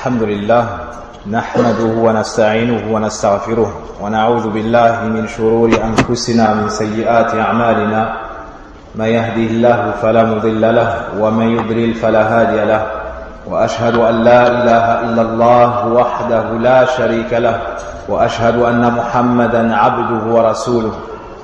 الحمد لله نحمده ونستعينه ونستغفره ونعوذ بالله من شرور أنفسنا من سيئات أعمالنا من يهده الله فلا مضل له ومن يضلل فلا هادي له وأشهد أن لا إله إلا الله وحده لا شريك له وأشهد أن محمدا عبده ورسوله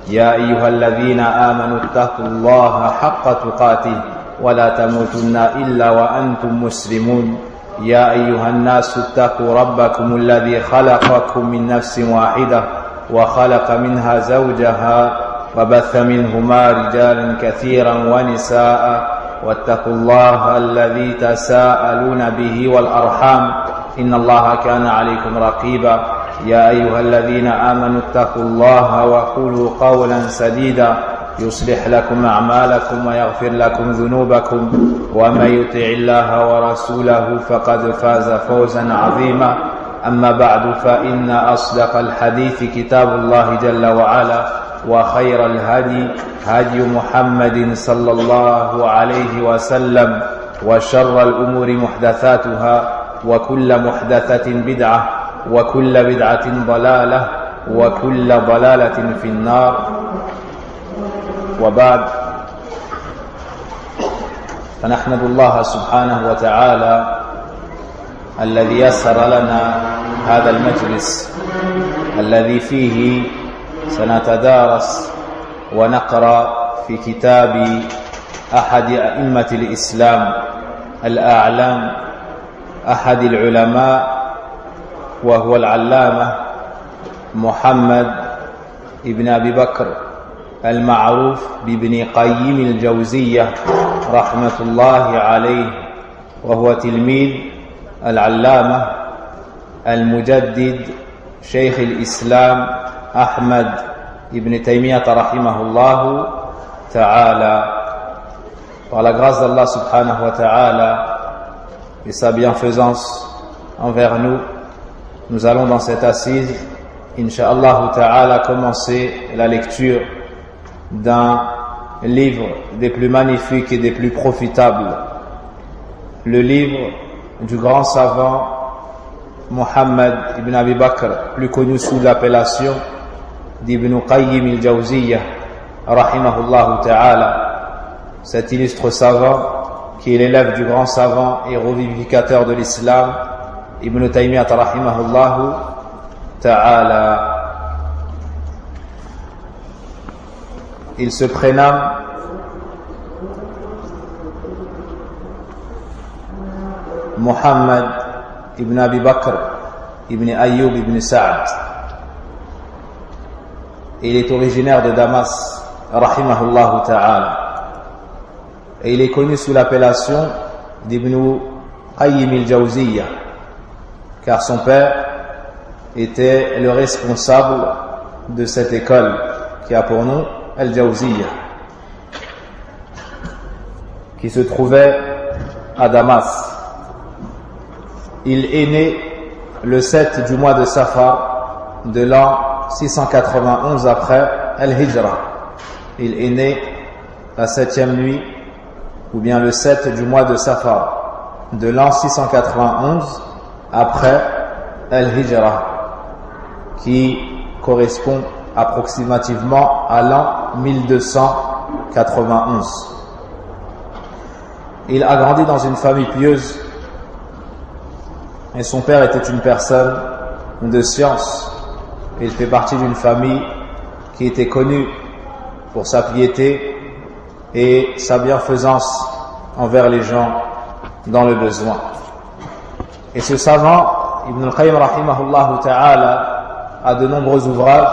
يا أيها الذين آمنوا اتقوا الله حق تقاته ولا تموتن إلا وأنتم مسلمون يا أيها الناس اتقوا ربكم الذي خلقكم من نفس واحدة وخلق منها زوجها وبث منهما رجالا كثيرا ونساء واتقوا الله الذي تساءلون به والأرحام إن الله كان عليكم رقيبا يا أيها الذين آمنوا اتقوا الله وقولوا قولا سديدا يصلح لكم أعمالكم ويغفر لكم ذنوبكم ومن يطع الله ورسوله فقد فاز فوزا عظيما أما بعد فإن أصدق الحديث كتاب الله جل وعلا وخير الهدي هدي محمد صلى الله عليه وسلم وشر الأمور محدثاتها وكل محدثة بدعة وكل بدعة ضلالة وكل ضلالة في النار وبعد فنحمد الله سبحانه وتعالى الذي يسر لنا هذا المجلس الذي فيه سنتدارس ونقرأ في كتاب أحد أئمة الإسلام الأعلام أحد العلماء وهو العلامة محمد ابن أبي بكر المعروف بابن قيم الجوزية رحمة الله عليه وهو تلميذ العلامة المجدد شيخ الإسلام أحمد ابن تيمية رحمه الله تعالى. Par la grâce d'Allah subhanahu wa ta'ala et sa bienfaisance envers nous, nous allons dans cette assise, incha'Allah ta'ala, commencer la lecture d'un livre des plus magnifiques et des plus profitables, le livre du grand savant Muhammad ibn Abi Bakr, plus connu sous l'appellation d'Ibn Qayyim al-Jawziyya rahimahullah ta'ala. Cet illustre savant qui est l'élève du grand savant et revivificateur de l'islam Ibn Taymiyyah rahimahullah ta'ala. Il se prénomme Muhammad ibn Abi Bakr ibn Ayyub ibn Sa'd. Il est originaire de Damas rahimahullah ta'ala. Et il est connu sous l'appellation d'Ibn Qayyim al-Jawziyya, car son père était le responsable de cette école qui a pour nom Al-Jawziyya, qui se trouvait à Damas. Il est né le 7 du mois de Safar de l'an 691 après Al-Hijra. Il est né la 7e nuit, ou bien le 7 du mois de Safar de l'an 691 après Al-Hijra, qui correspond approximativement à l'an 1291. Il a grandi dans une famille pieuse et son père était une personne de science. Il fait partie d'une famille qui était connue pour sa piété et sa bienfaisance envers les gens dans le besoin. Et ce savant, Ibn al-Qayyim rahimahullah ta'ala, a de nombreux ouvrages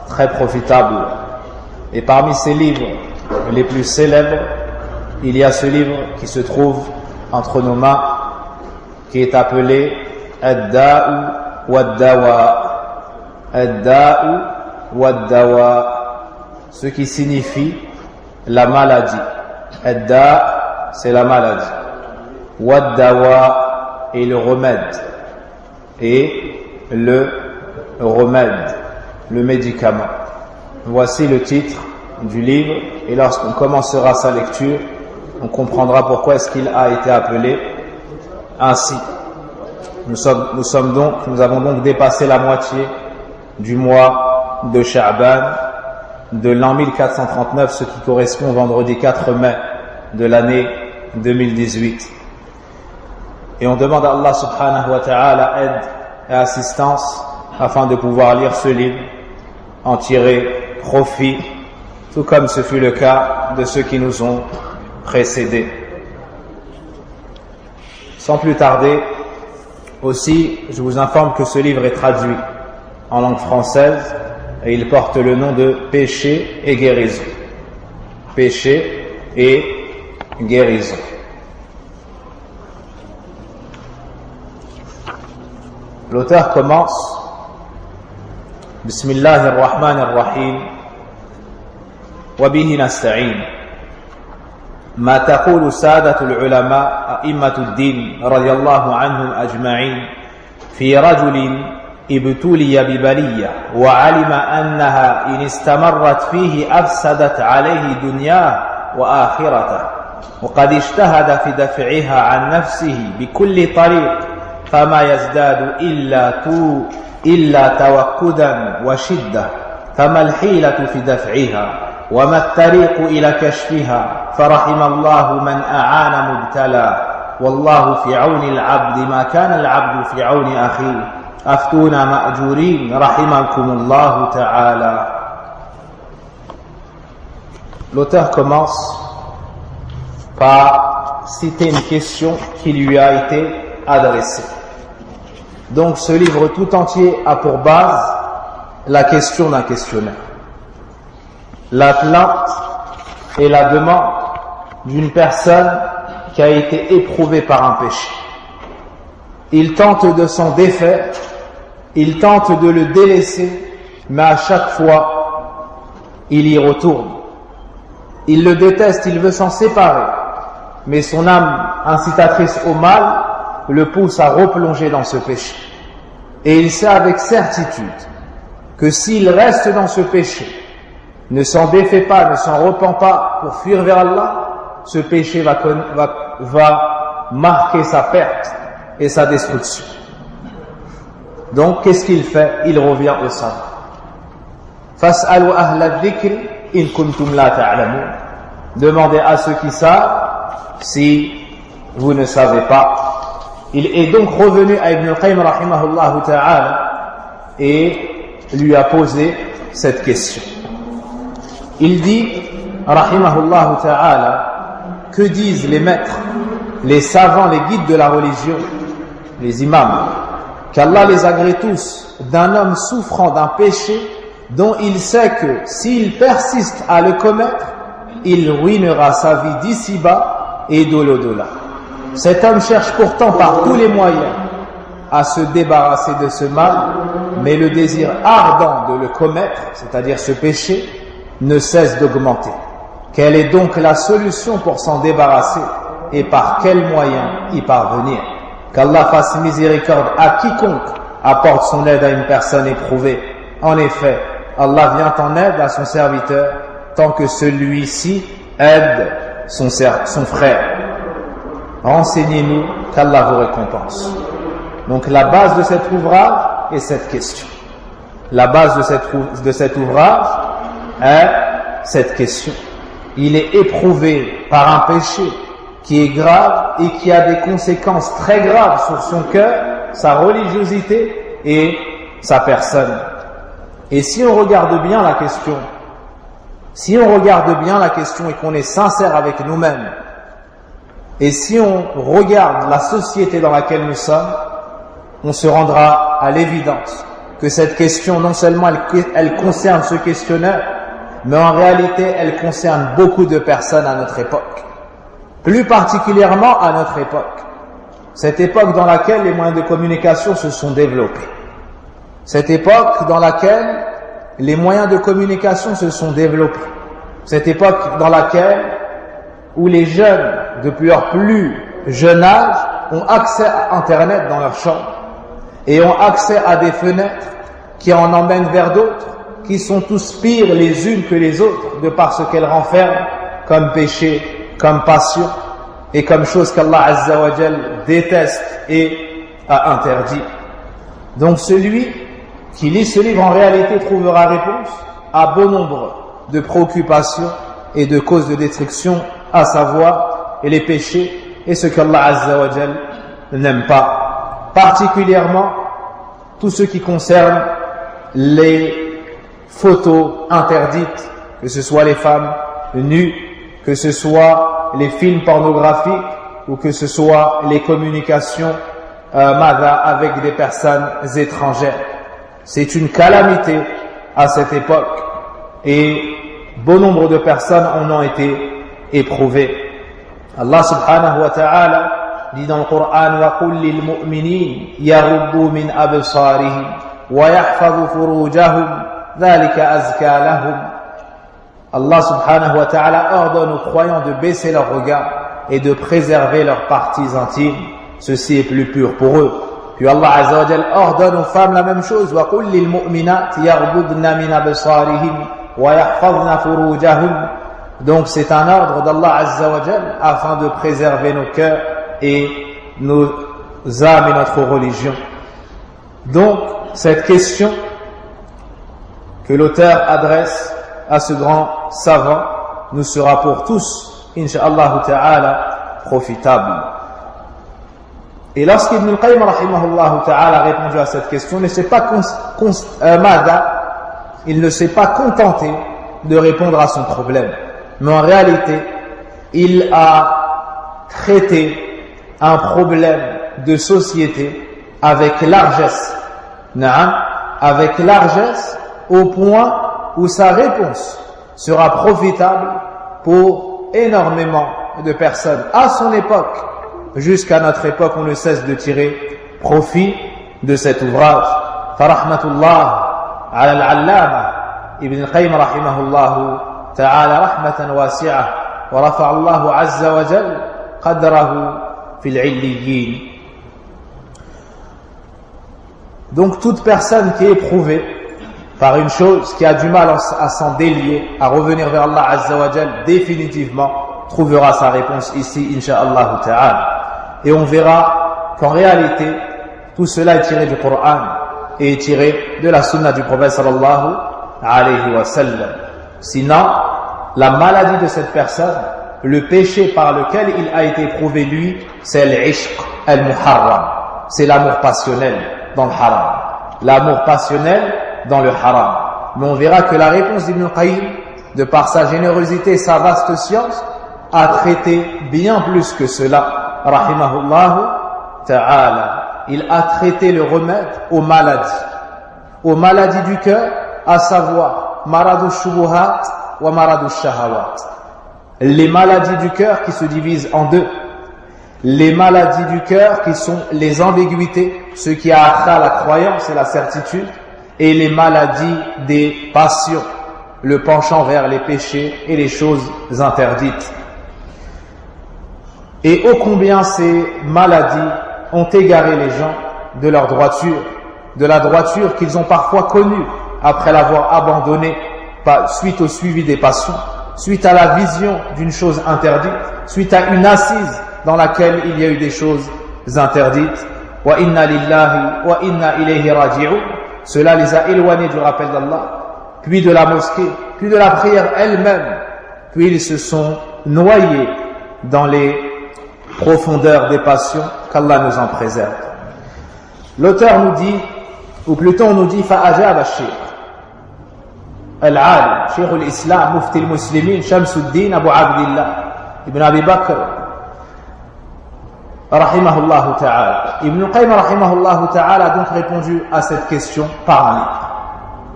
très profitables. Et parmi ces livres les plus célèbres, il y a ce livre qui se trouve entre nos mains, qui est appelé Ad-Da'u wad-Dawa. Ad-Da'u wad-Dawa, ce qui signifie la maladie. Ad-Da', c'est la maladie. Wad-Dawa est le remède. Et le remède, le médicament. Voici le titre du livre, et lorsqu'on commencera sa lecture, on comprendra pourquoi est-ce qu'il a été appelé ainsi. Nous avons donc dépassé la moitié du mois de Sha'ban de l'an 1439, ce qui correspond au vendredi 4 mai de l'année 2018. Et on demande à Allah subhanahu wa ta'ala aide et assistance afin de pouvoir lire ce livre, en tirer profit, tout comme ce fut le cas de ceux qui nous ont précédés. Sans plus tarder, aussi, je vous informe que ce livre est traduit en langue française et il porte le nom de Péché et guérison. Péché et guérison. L'auteur commence Bismillahir Rahmanir Rahim wa bihi nasta'in. ما تقول سادة العلماء أئمة الدين رضي الله عنهم أجمعين في رجل ابتلي ببلية وعلم أنها إن استمرت فيه أفسدت عليه دنياه وآخرته وقد اجتهد في دفعها عن نفسه بكل طريق فما يزداد إلا توكدا وشدة فما الحيلة في دفعها وما الطريق إلى كشفها فرحم الله من أعان مبتلى والله في عون العبد ما كان العبد في عون أخيه أفتونا مأجورين رحمكم الله تعالى. L'auteur commence par citer une question qui lui a été adressée. Donc ce livre tout entier a pour base la question d'un questionnaire. La plainte et la demande d'une personne qui a été éprouvée par un péché. Il tente de s'en défaire, il tente de le délaisser, mais à chaque fois, il y retourne. Il le déteste, il veut s'en séparer, mais son âme incitatrice au mal le pousse à replonger dans ce péché. Et il sait avec certitude que s'il reste dans ce péché, ne s'en défait pas, ne s'en repent pas pour fuir vers Allah, ce péché va marquer sa perte et sa destruction. Donc, qu'est-ce qu'il fait? Il revient au savoir. Fas'alu ahla dhikri in kuntum la ta'lamun. Demandez à ceux qui savent si vous ne savez pas. Il est donc revenu à Ibn al-Qayyim rahimahullah ta'ala et lui a posé cette question. Il dit, rahimahullah ta'ala, que disent les maîtres, les savants, les guides de la religion, les imams, qu'Allah les agrée tous d'un homme souffrant d'un péché dont il sait que s'il persiste à le commettre, il ruinera sa vie d'ici-bas et de l'au-delà. Cet homme cherche pourtant par tous les moyens à se débarrasser de ce mal, mais le désir ardent de le commettre, c'est-à-dire ce péché, ne cesse d'augmenter. Quelle est donc la solution pour s'en débarrasser et par quels moyens y parvenir? Qu'Allah fasse miséricorde à quiconque apporte son aide à une personne éprouvée. En effet, Allah vient en aide à son serviteur tant que celui-ci aide son frère. Renseignez-nous qu'Allah vous récompense. Donc la base de cet ouvrage est cette question. La base de cet ouvrage est cette question. Il est éprouvé par un péché qui est grave et qui a des conséquences très graves sur son cœur, sa religiosité et sa personne. Et si on regarde bien la question, et qu'on est sincère avec nous-mêmes, et si on regarde la société dans laquelle nous sommes, on se rendra à l'évidence que cette question, non seulement elle concerne ce questionnaire, mais en réalité, elle concerne beaucoup de personnes à notre époque. Plus particulièrement à notre époque. Cette époque dans laquelle les moyens de communication se sont développés. Cette époque dans laquelle les moyens de communication se sont développés. Cette époque dans laquelle, où les jeunes, depuis leur plus jeune âge, ont accès à Internet dans leur chambre et ont accès à des fenêtres qui en emmènent vers d'autres, qui sont tous pires les unes que les autres, de par ce qu'elles renferment comme péché, comme passion, et comme chose qu'Allah Azza wa Jal déteste et a interdit. Donc celui qui lit ce livre en réalité trouvera réponse à bon nombre de préoccupations et de causes de destruction, à savoir les péchés et ce qu'Allah Azza wa Jal n'aime pas, particulièrement tout ce qui concerne les photos interdites, que ce soit les femmes nues, que ce soit les films pornographiques ou que ce soit les communications avec des personnes étrangères. C'est une calamité à cette époque et bon nombre de personnes en ont été éprouvées. Allah subhanahu wa ta'ala dit dans le Coran وَقُلْ لِلْمُؤْمِنِينَ يَغُضُّوا مِنْ أَبْصَارِهِمْ وَيَحْفَظُوا فُرُوجَهُمْ ذَلِكَ أَزْكَى لَهُمْ. Allah subhanahu wa ta'ala ordonne aux croyants de baisser leur regard et de préserver leurs parties intimes. Ceci est plus pur pour eux. Puis Allah Azza wa Jal ordonne aux femmes la même chose. وَقُلْ لِلْمُؤْمِنَاتِ يَغْضُضْنَ مِنْ أَبْصَارِهِمْ وَيَحْفَظْنَ فُرُوجَهُمْ. Donc c'est un ordre d'Allah Azza wa Jal afin de préserver nos cœurs et nos âmes et notre religion. Donc cette question que l'auteur adresse à ce grand savant nous sera pour tous, incha'Allah ta'ala, profitable. Et lorsqu'Ibn al-Qayyim rahimahullah ta'ala a répondu à cette question, il ne s'est pas contenté de répondre à son problème, mais en réalité il a traité un problème de société avec largesse, avec largesse au point où sa réponse sera profitable pour énormément de personnes à son époque. Jusqu'à notre époque, on ne cesse de tirer profit de cet ouvrage. Farahmatullah ala al-allama Ibn al-Qayyim rahimahullah ta'ala rahmatan wasi'ah wa rafa'allahu azza wa jal qadrahu fil 'illiyyin. Donc toute personne qui est éprouvée par une chose, qui a du mal à s'en délier, à revenir vers Allah Azza wa Jal définitivement, trouvera sa réponse ici, insha'Allah ta'ala. Et on verra qu'en réalité, tout cela est tiré du Coran et est tiré de la sunna du prophète sallallahu alayhi wa sallam. Sinon, la maladie de cette personne, le péché par lequel il a été éprouvé lui, c'est l'ishq al-muharram. C'est l'amour passionnel dans le haram. L'amour passionnel dans le haram. Mais on verra que la réponse d'Ibn Qayyim, de par sa générosité et sa vaste science, a traité bien plus que cela. Rahimahullah ta'ala. Il a traité le remède aux maladies du cœur, à savoir maradu shubuhat wa maradu shahawat. Les maladies du cœur qui se divisent en deux. Les maladies du cœur qui sont les ambiguïtés, ce qui a attrait à la croyance et la certitude, et les maladies des passions, le penchant vers les péchés et les choses interdites. Et ô combien ces maladies ont égaré les gens de leur droiture, de la droiture qu'ils ont parfois connue après l'avoir abandonnée suite au suivi des passions, suite à la vision d'une chose interdite, suite à une assise dans laquelle il y a eu des choses interdites. Wa inna lillahi wa inna ilayhi raji'un. Cela les a éloignés du rappel d'Allah, puis de la mosquée, puis de la prière elle-même, puis ils se sont noyés dans les profondeurs des passions, qu'Allah nous en préserve. L'auteur nous dit, ou plutôt on nous dit, fa'ajab al-shaykh al-alim, shaykh al-islam, mufti al-muslimin, Shamsuddin Abu Abdillah ibn Abi Bakr rahimahullah ta'ala. Ibn Qayyim rahimahullah ta'ala a donc répondu à cette question par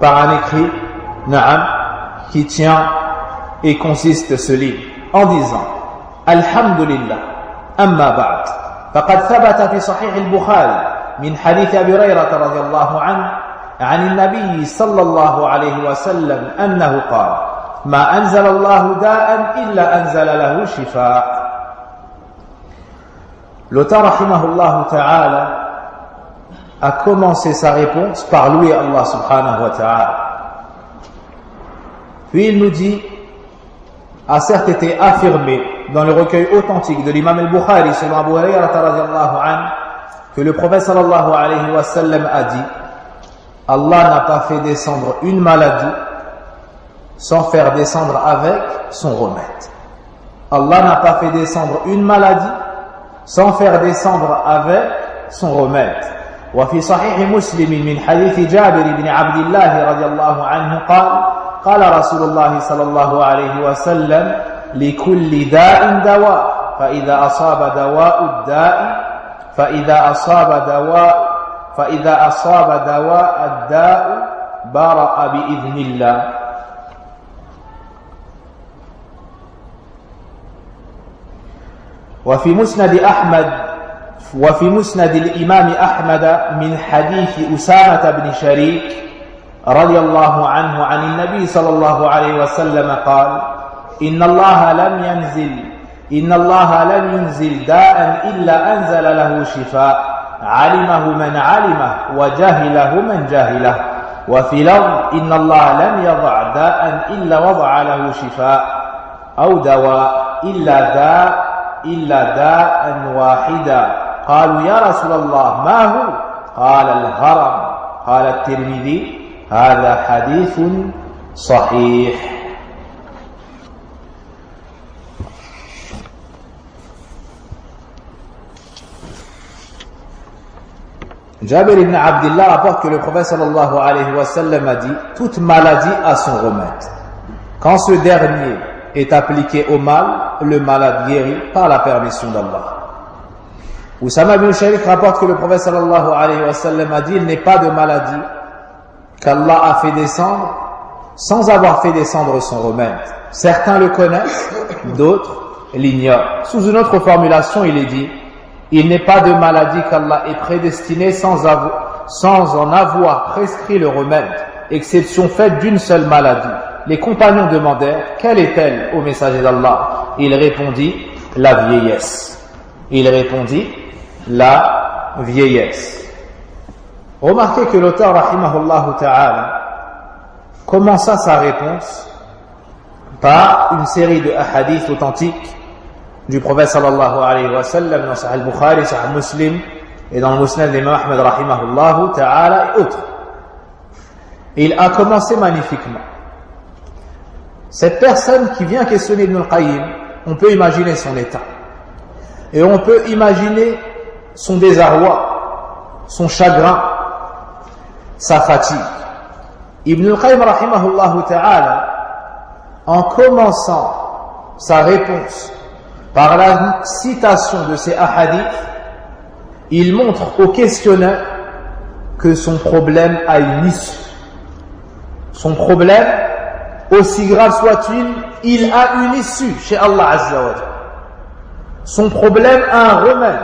un écrit qui tient et consiste ce livre en disant Alhamdulillah amma ba'd faqad thabata fi sahih al-Bukhari min hadith Abi Hurairah radiyallahu anhu عن النبي صلى الله عليه وسلم أنه قال ما أنزل الله داء إلا أنزل له شفاء. L'auteur rahimahullah ta'ala a commencé sa réponse par louer Allah subhanahu wa ta'ala. Puis il nous dit, a certes été affirmé dans le recueil authentique de l'imam al-Bukhari selon Abu Hurairah radiyallahu anhu que le prophète sallallahu alayhi wa sallam a dit: Allah n'a pas fait descendre une maladie sans faire descendre avec son remède. Allah n'a pas fait descendre une maladie sans faire descendre avec son remède. وفي صحيح مسلم من حديث جابر بن عبد الله رضي الله عنه قال رسول الله صلى الله عليه وسلم: لكل داء دواء فإذا أصاب دواء الداء برأ بإذن الله. وفي مسند الإمام أحمد من حديث أسامة بن شريك رضي الله عنه عن النبي صلى الله عليه وسلم قال: إن الله لم ينزل داء إلا أنزل له شفاء علمه من علمه وجهله من جهله. وفي لفظ: إن الله لم يضع داء إلا وضع له شفاء أو دواء إلا داء واحدا. قالوا: يا رسول الله ما هو؟ قال: الهرم. قال الترمذي: هذا حديث صحيح. Jabir ibn Abdillah rapporte que le prophète sallallahu alayhi wa sallam a dit: toute maladie a son remède. Quand ce dernier est appliqué au mal, le malade guérit par la permission d'Allah. Usama bin Sharik rapporte que le prophète sallallahu alayhi wa sallam a dit: il n'est pas de maladie qu'Allah a fait descendre sans avoir fait descendre son remède. Certains le connaissent, d'autres l'ignorent. Sous une autre formulation, il est dit: il n'est pas de maladie qu'Allah ait prédestinée sans en avoir prescrit le remède, exception faite d'une seule maladie. Les compagnons demandèrent: quelle est-elle, ô messager d'Allah? Il répondit: la vieillesse. Remarquez que l'auteur, rahimahullah ta'ala, commença sa réponse par une série de hadiths authentiques du prophète sallallahu alayhi wa sallam dans Sahih al-Bukhari, Sahih Muslim et dans le Musnad d'Imam Ahmed rahimahullah ta'ala et autres. Il a commencé magnifiquement. Cette personne qui vient questionner Ibn al-Qayyim, on peut imaginer son état. Et on peut imaginer son désarroi, son chagrin, sa fatigue. Ibn al-Qayyim rahimahullah ta'ala, en commençant sa réponse par la citation de ces ahadiths, il montre au questionneur que son problème a une issue. Son problème, aussi grave soit-il, il a une issue chez Allah Azza wa Jalla. Son problème a un remède.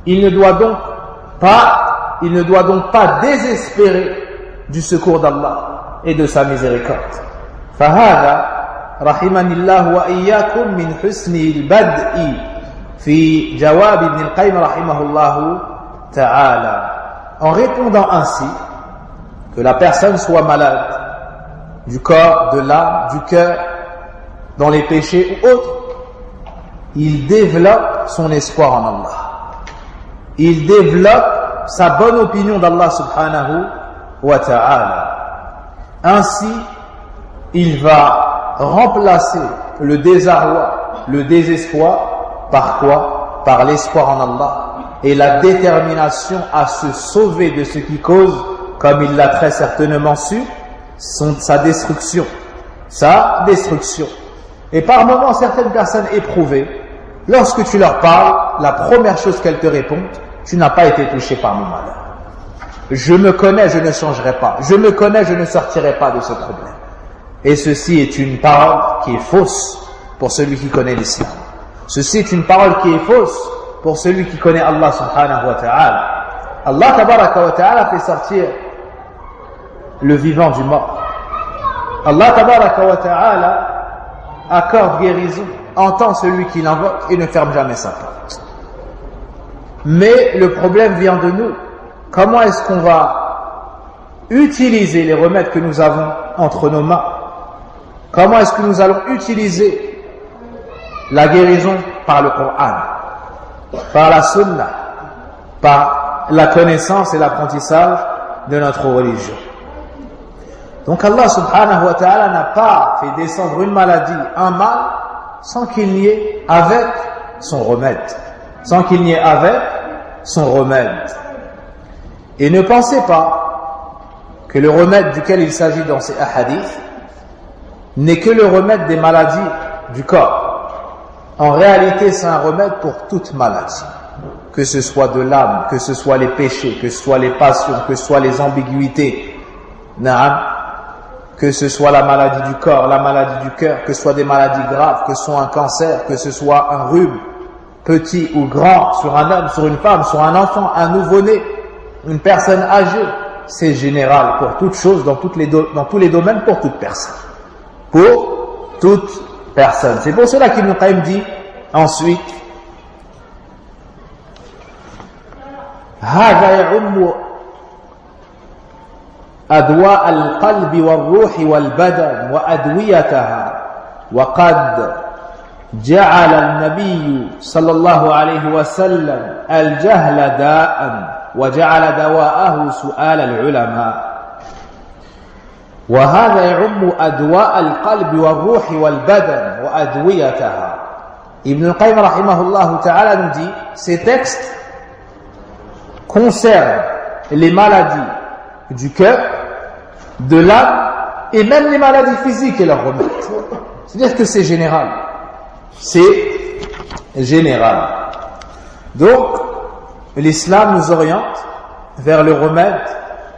Il ne doit donc pas désespérer du secours d'Allah et de sa miséricorde. فهذا رحمني الله وإياكم من حسن البدء في جواب ابن القيم رحمه الله تعالى. En répondant ainsi, que la personne soit malade du corps, de l'âme, du cœur, dans les péchés ou autres, il développe son espoir en Allah. Il développe sa bonne opinion d'Allah subhanahu wa ta'ala. Ainsi, il va remplacer le désarroi, le désespoir, par quoi? Par l'espoir en Allah et la détermination à se sauver de ce qui cause, comme il l'a très certainement su, sa destruction. Sa destruction. Et par moments, certaines personnes éprouvées, lorsque tu leur parles, la première chose qu'elles te répondent: tu n'as pas été touché par mon malheur. Je me connais, je ne changerai pas. Je me connais, je ne sortirai pas de ce problème. Et ceci est une parole qui est fausse pour celui qui connaît l'islam. Ceci est une parole qui est fausse pour celui qui connaît Allah subhanahu wa ta'ala. Allah tabaraka wa ta'ala fait sortir le vivant du mort. Allah tabaraka wa ta'ala accorde guérison, entend celui qui l'invoque et ne ferme jamais sa porte. Mais le problème vient de nous. Comment est-ce qu'on va utiliser les remèdes que nous avons entre nos mains? Comment est-ce que nous allons utiliser la guérison par le Coran, par la Sunna, par la connaissance et l'apprentissage de notre religion. Donc Allah subhanahu wa ta'ala n'a pas fait descendre une maladie, un mal, sans qu'il n'y ait avec son remède. Sans qu'il n'y ait avec son remède. Et ne pensez pas que le remède duquel il s'agit dans ces hadiths n'est que le remède des maladies du corps. En réalité, c'est un remède pour toute maladie. Que ce soit de l'âme, que ce soit les péchés, que ce soit les passions, que ce soit les ambiguïtés, que ce soit la maladie du corps, la maladie du cœur, que ce soit des maladies graves, que ce soit un cancer, que ce soit un rhume, petit ou grand, sur un homme, sur une femme, sur un enfant, un nouveau-né, une personne âgée, c'est général pour toute chose, dans tous les domaines, pour toute personne. Pour toute personne. C'est pour cela qu'Ibn Qayyim dit ensuite هذا يعم أدواء القلب والروح والبدن وأدويتها وقد جعل النبي صلى الله عليه وسلم الجهل داء وجعل دواءه سؤال العلماء وهذا يعم أدواء القلب والروح والبدن وأدويتها. Ibn al-Qayyim rahimahullah ta'ala nous dit, ces textes concernent les maladies du cœur, de l'âme et même les maladies physiques et leurs remèdes. C'est-à-dire que c'est général. C'est général. Donc, l'islam nous oriente vers le remède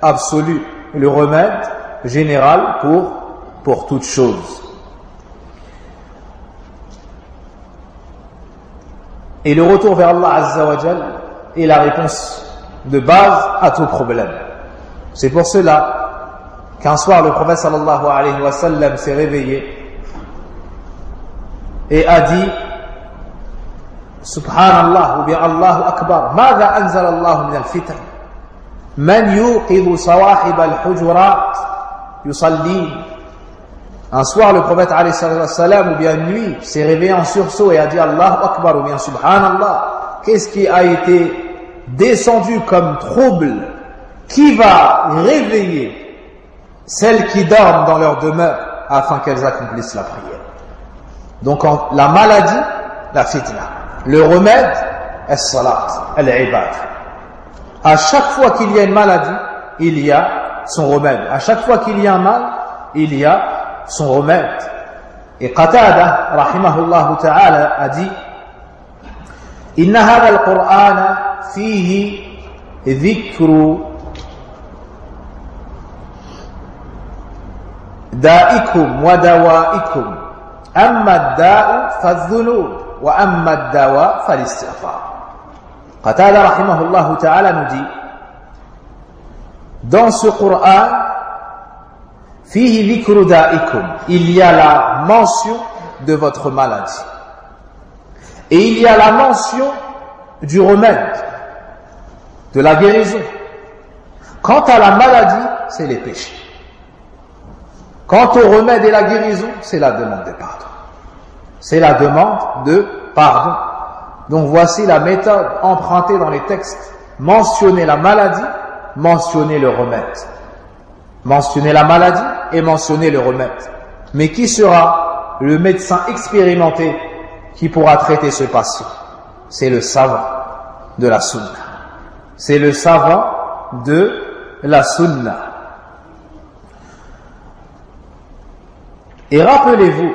absolu, le remède général pour toute chose. Et le retour vers Allah Azza wa Jal est la réponse de base à tout problème. C'est pour cela qu'un soir le prophète sallallahu alayhi wa sallam s'est réveillé et a dit Subhanallah ou bien Allahu Akbar, Mada anzal Allah min al-fitan Man yuqidu sawahib al-hujurat yusalli. Un soir, le prophète alayhi salam, ou bien une nuit, s'est réveillé en sursaut et a dit Allahu Akbar ou bien Subhanallah. Qu'est-ce qui a été descendu comme trouble? Qui va réveiller celles qui dorment dans leur demeure afin qu'elles accomplissent la prière? Donc la maladie, la fitna. Le remède, as-salat, al-ibad. À chaque fois qu'il y a une maladie, il y a son remède. À chaque fois qu'il y a un mal, il y a son remède. Et Qatada, rahimahullah ta'ala, a dit Inna hadha al-Qur'ana fihi dhikru da'ikum wa dawa'ikum amma ad-da'u fadh-dhunub wa amma ad-dawa fal-istighfar. Qatada rahimahullah ta'ala nous dit dans ce Qur'an fihi dhikru da'ikum, il y a la mention de votre maladie et il y a la mention du remède, de la guérison. Quant à la maladie, c'est les péchés. Quant au remède et la guérison, c'est la demande de pardon. C'est la demande de pardon. Donc voici la méthode empruntée dans les textes. Mentionner la maladie, mentionner le remède. Mentionner la maladie et mentionner le remède. Mais qui sera le médecin expérimenté qui pourra traiter ce patient? C'est le savant de la sunna. C'est le savant de la sunna. Et rappelez-vous,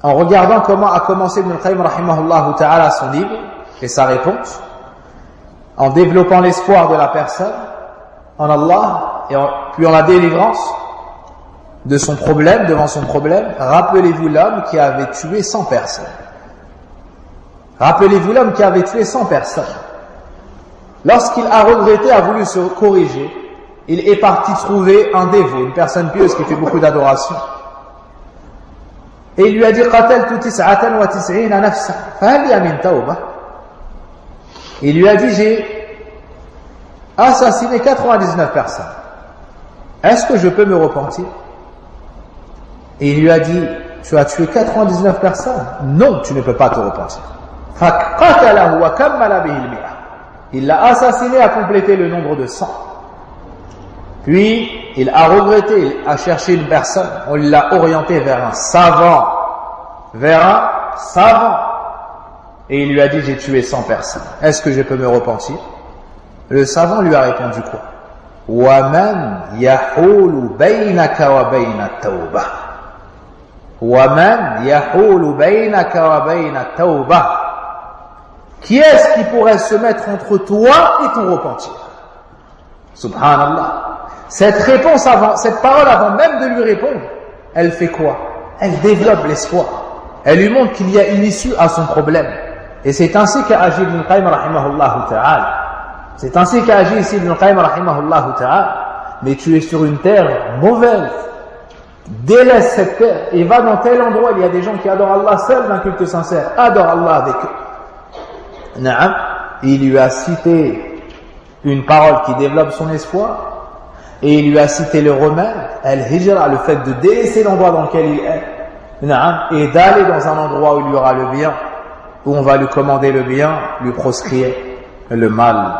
en regardant comment a commencé Ibn al-Qayyim rahimahullah ta'ala son livre et sa réponse, en développant l'espoir de la personne en Allah et puis en la délivrance de son problème, devant son problème, rappelez-vous l'homme qui avait tué 100 personnes. Rappelez-vous l'homme qui avait tué 100 personnes. Lorsqu'il a regretté, a voulu se corriger, il est parti trouver un dévot, une personne pieuse qui fait beaucoup d'adoration. Et il lui a dit qataltu 99 nafsan fahal li min tawbah. Il lui a dit j'ai assassiné 99 personnes. Est-ce que je peux me repentir? Et il lui a dit tu as tué 99 personnes? Non, tu ne peux pas te repentir. Faqatalahu wa kammala bihi al-mi'a. Il l'a assassiné à compléter le nombre de 100. Puis, il a regretté, il a cherché une personne, on l'a orienté vers un savant. Et il lui a dit, j'ai tué 100 personnes. Est-ce que je peux me repentir? Le savant lui a répondu quoi? وَمَنْ يَحُولُ بَيْنَكَ وَبَيْنَ التَّوْبَةِ وَمَنْ يَحُولُ بَيْنَكَ وَبَيْنَ التَّوْبَةِ. Qui est-ce qui pourrait se mettre entre toi et ton repentir? Subhanallah. Cette réponse avant, cette parole avant même de lui répondre, elle fait quoi? Elle développe l'espoir. Elle lui montre qu'il y a une issue à son problème. Et c'est ainsi qu'a agi Ibn Qayyim rahimahullah ta'ala. C'est ainsi qu'a agi ici Ibn Qayyim rahimahullah ta'ala. Mais tu es sur une terre mauvaise. Délaisse cette terre et va dans tel endroit. Il y a des gens qui adorent Allah seul d'un culte sincère. Adore Allah avec eux. Naam. Il lui a cité une parole qui développe son espoir. Et il lui a cité le remède, al-hijra, le fait de délaisser l'endroit dans lequel il est. Et d'aller dans un endroit où il y aura le bien, où on va lui commander le bien, lui proscrire le mal.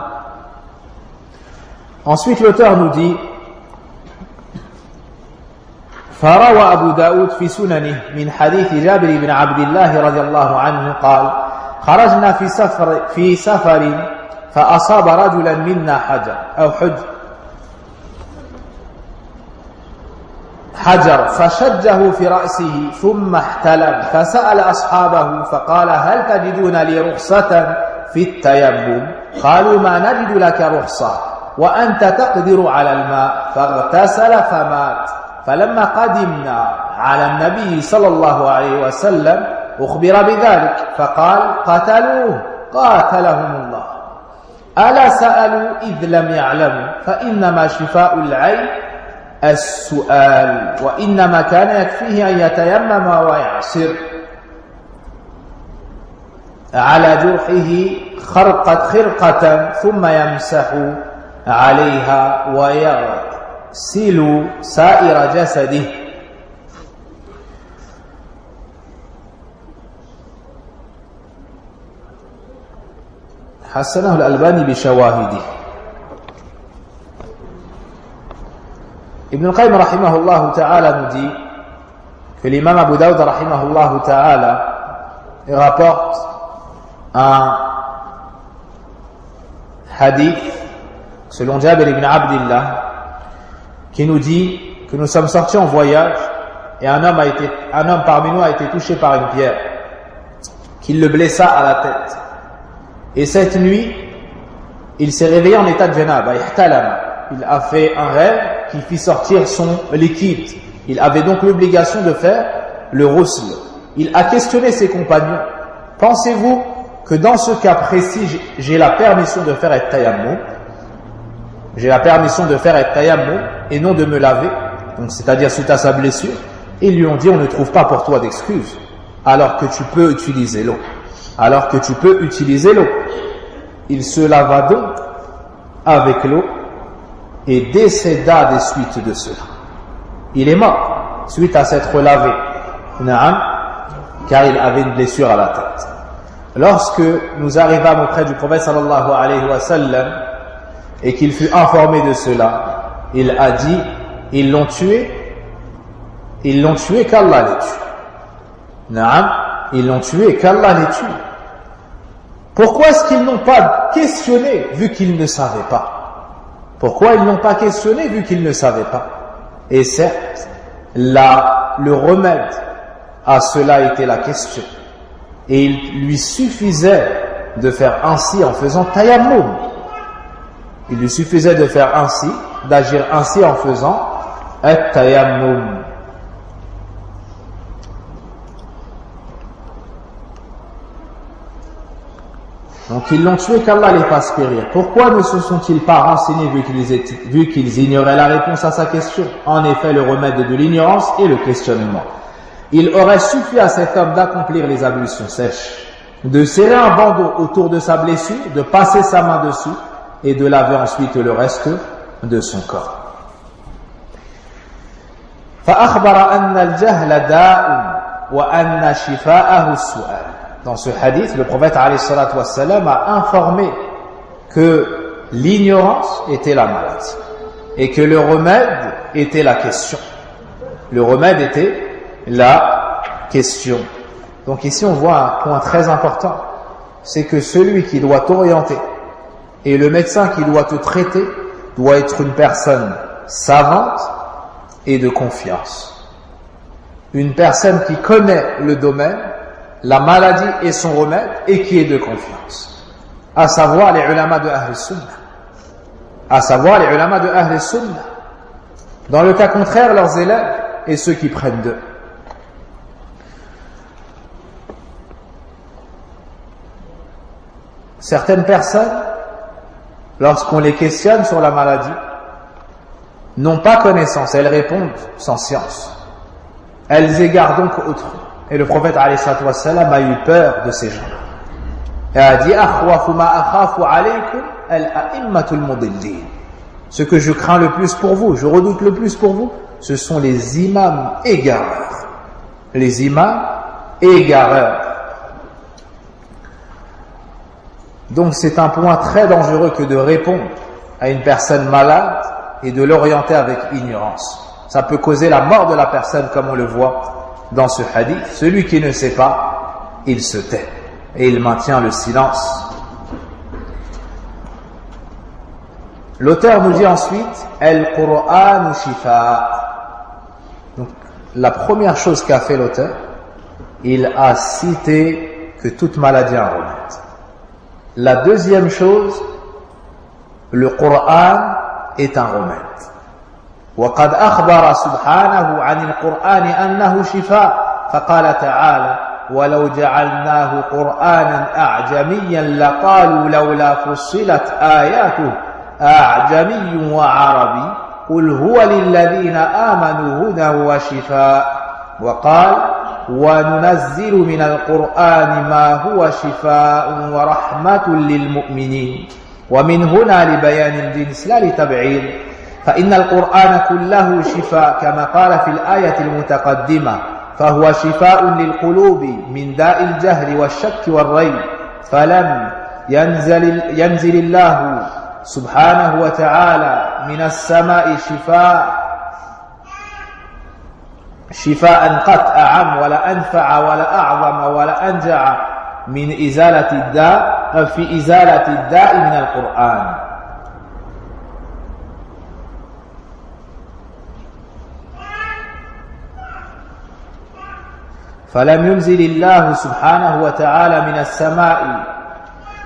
Ensuite, l'auteur nous dit فروى أبو داود في سننه من حديث جابر بن عبد الله رضي الله عنه قال خرجنا في سفر فأصاب رجلا منا حجر فشجه في رأسه ثم احتلم فسأل أصحابه فقال هل تجدون لي رخصة في التيمم؟ قالوا ما نجد لك رخصة وأنت تقدر على الماء فاغتسل فمات. فلما قدمنا على النبي صلى الله عليه وسلم أخبر بذلك فقال قتلوه قاتلهم الله. ألا سألوا إذ لم يعلموا فإنما شفاء العين السؤال وإنما كان يكفيه أن يتيمم ويعصر على جرحه خرقة ثم يمسح عليها ويغسل سائر جسده. حسنه الألباني بشواهده. Ibn Qayyim rahimahullah ta'ala nous dit que l'imam Abu Daoud rahimahullah ta'ala rapporte un hadith selon Jabir ibn Abdillah qui nous dit que nous sommes sortis en voyage et un homme parmi nous a été touché par une pierre qui le blessa à la tête. Et cette nuit, il s'est réveillé en état de janaba, ihtalama. Il a fait un rêve qui fit sortir son liquide. Il avait donc l'obligation de faire le ghusl. Il a questionné ses compagnons. Pensez-vous que dans ce cas précis, j'ai la permission de faire at-tayammum? J'ai la permission de faire at-tayammum et non de me laver, donc c'est-à-dire suite à sa blessure. Ils lui ont dit, on ne trouve pas pour toi d'excuses, alors que tu peux utiliser l'eau. Il se lava donc avec l'eau et décéda des suites de cela. Il est mort suite à s'être lavé, car il avait une blessure à la tête. Lorsque nous arrivâmes auprès du prophète sallallahu alayhi wa sallam et qu'il fut informé de cela, il a dit, ils l'ont tué qu'Allah les tue. Ils l'ont tué qu'Allah les tue. Pourquoi est-ce qu'ils n'ont pas questionné vu qu'ils ne savaient pas? Pourquoi ils n'ont pas questionné vu qu'ils ne savaient pas? Et certes, le remède à cela était la question. Et il lui suffisait de faire ainsi en faisant tayammum. Il lui suffisait de faire ainsi, d'agir ainsi en faisant at-tayammum. Donc ils l'ont tué qu'Allah les fasse périr. Pourquoi ne se sont-ils pas renseignés vu qu'ils ignoraient la réponse à sa question? En effet, le remède de l'ignorance est le questionnement. Il aurait suffi à cet homme d'accomplir les ablutions sèches, de serrer un bandeau autour de sa blessure, de passer sa main dessus et de laver ensuite le reste de son corps. فأخبر أن الجهل داء وأن شفاءه السؤال. Dans ce hadith, le prophète alayhi salatu wassalam a informé que l'ignorance était la maladie et que le remède était la question. Le remède était la question. Donc ici on voit un point très important, c'est que celui qui doit t'orienter et le médecin qui doit te traiter doit être une personne savante et de confiance. Une personne qui connaît le domaine, la maladie et son remède, et qui est de confiance. À savoir les ulama de Ahl Sunnah. À savoir les ulama de Ahl Sunnah. Dans le cas contraire, leurs élèves et ceux qui prennent d'eux. Certaines personnes, lorsqu'on les questionne sur la maladie, n'ont pas connaissance, elles répondent sans science. Elles égarent donc autrui. Et le prophète alayhi salatu wassalam a eu peur de ces gens. Et a dit akhwafu ma akhafu alaykum al-a'immatul mudillin. Ce que je crains le plus pour vous, je redoute le plus pour vous, ce sont les imams égareurs. Les imams égareurs. Donc c'est un point très dangereux que de répondre à une personne malade et de l'orienter avec ignorance. Ça peut causer la mort de la personne, comme on le voit dans ce hadith. Celui qui ne sait pas, il se tait et il maintient le silence. L'auteur nous dit ensuite Al-Qur'an shifa. Donc la première chose qu'a fait l'auteur, il a cité que toute maladie a un remède. La deuxième chose, le Coran est un remède. وقد أخبر سبحانه عن القرآن أنه شفاء فقال تعالى ولو جعلناه قرآنا أعجميا لقالوا لولا فصلت آياته أعجمي وعربي قل هو للذين آمنوا هدى وشفاء وقال وننزل من القرآن ما هو شفاء ورحمة للمؤمنين ومن هنا لبيان الجنس لا لتبعيض فإن القرآن كله شفاء كما قال في الآية المتقدمة فهو شفاء للقلوب من داء الجهل والشك والريب فلم ينزل الله سبحانه وتعالى من السماء شفاء قط أعم ولا أنفع ولا أعظم ولا أنجع من إزالة الداء في إزالة الداء من القرآن فلم ينزل الله سبحانه وتعالى من السماء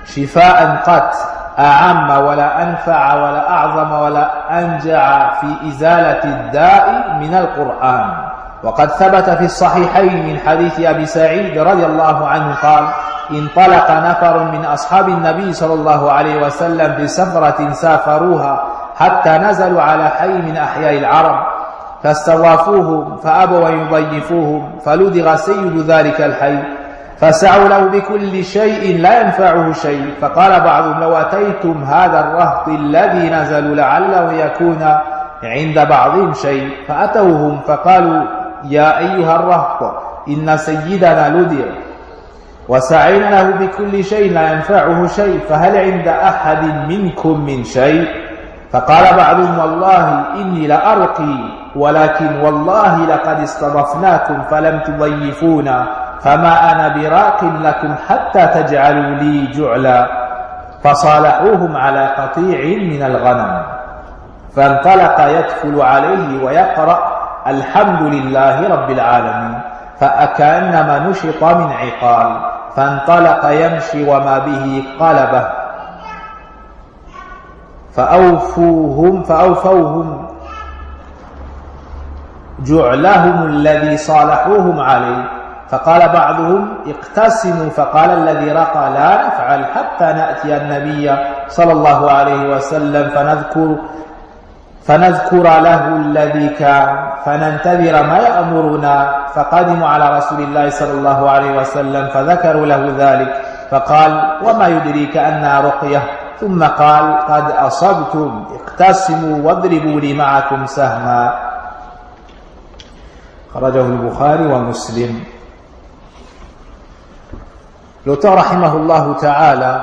شفاء قط أعم ولا أنفع ولا أعظم ولا أنجع في إزالة الداء من القرآن وقد ثبت في الصحيحين من حديث أبي سعيد رضي الله عنه قال انطلق نفر من أصحاب النبي صلى الله عليه وسلم بسفرة سافروها حتى نزلوا على حي من أحياء العرب فاستضافوهم فأبوا أن يضيفوهم فلدغ سيد ذلك الحي فسعوا له بكل شيء لا ينفعه شيء فقال بعضهم لو أتيتم هذا الرهط الذي نزلوا لعله يكون عند بعضهم شيء فأتوهم فقالوا يا أيها الرهط إن سيدنا لدغ وسعينا له بكل شيء لا ينفعه شيء فهل عند أحد منكم من شيء فقال بعضهم والله إني لأرقي ولكن والله لقد استضفناكم فلم تضيفونا فما أنا براق لكم حتى تجعلوا لي جعلا فصالحوهم على قطيع من الغنم فانطلق يدخل عليه ويقرأ الحمد لله رب العالمين فأكأنما نشط من عقال فانطلق يمشي وما به قلبه فأوفوهم جعلهم الذي صالحوهم عليه فقال بعضهم اقتسموا فقال الذي رقى لا نفعل حتى نأتي النبي صلى الله عليه وسلم فنذكر له الذي كان فننتظر ما يأمرنا فقدموا على رسول الله صلى الله عليه وسلم فذكروا له ذلك فقال وما يدريك أنها رقية ثم قال قد أصبتم اقتسموا واضربوا لي معكم سهما خرجه البخاري ومسلم. L'auteur rahimahullah ta'ala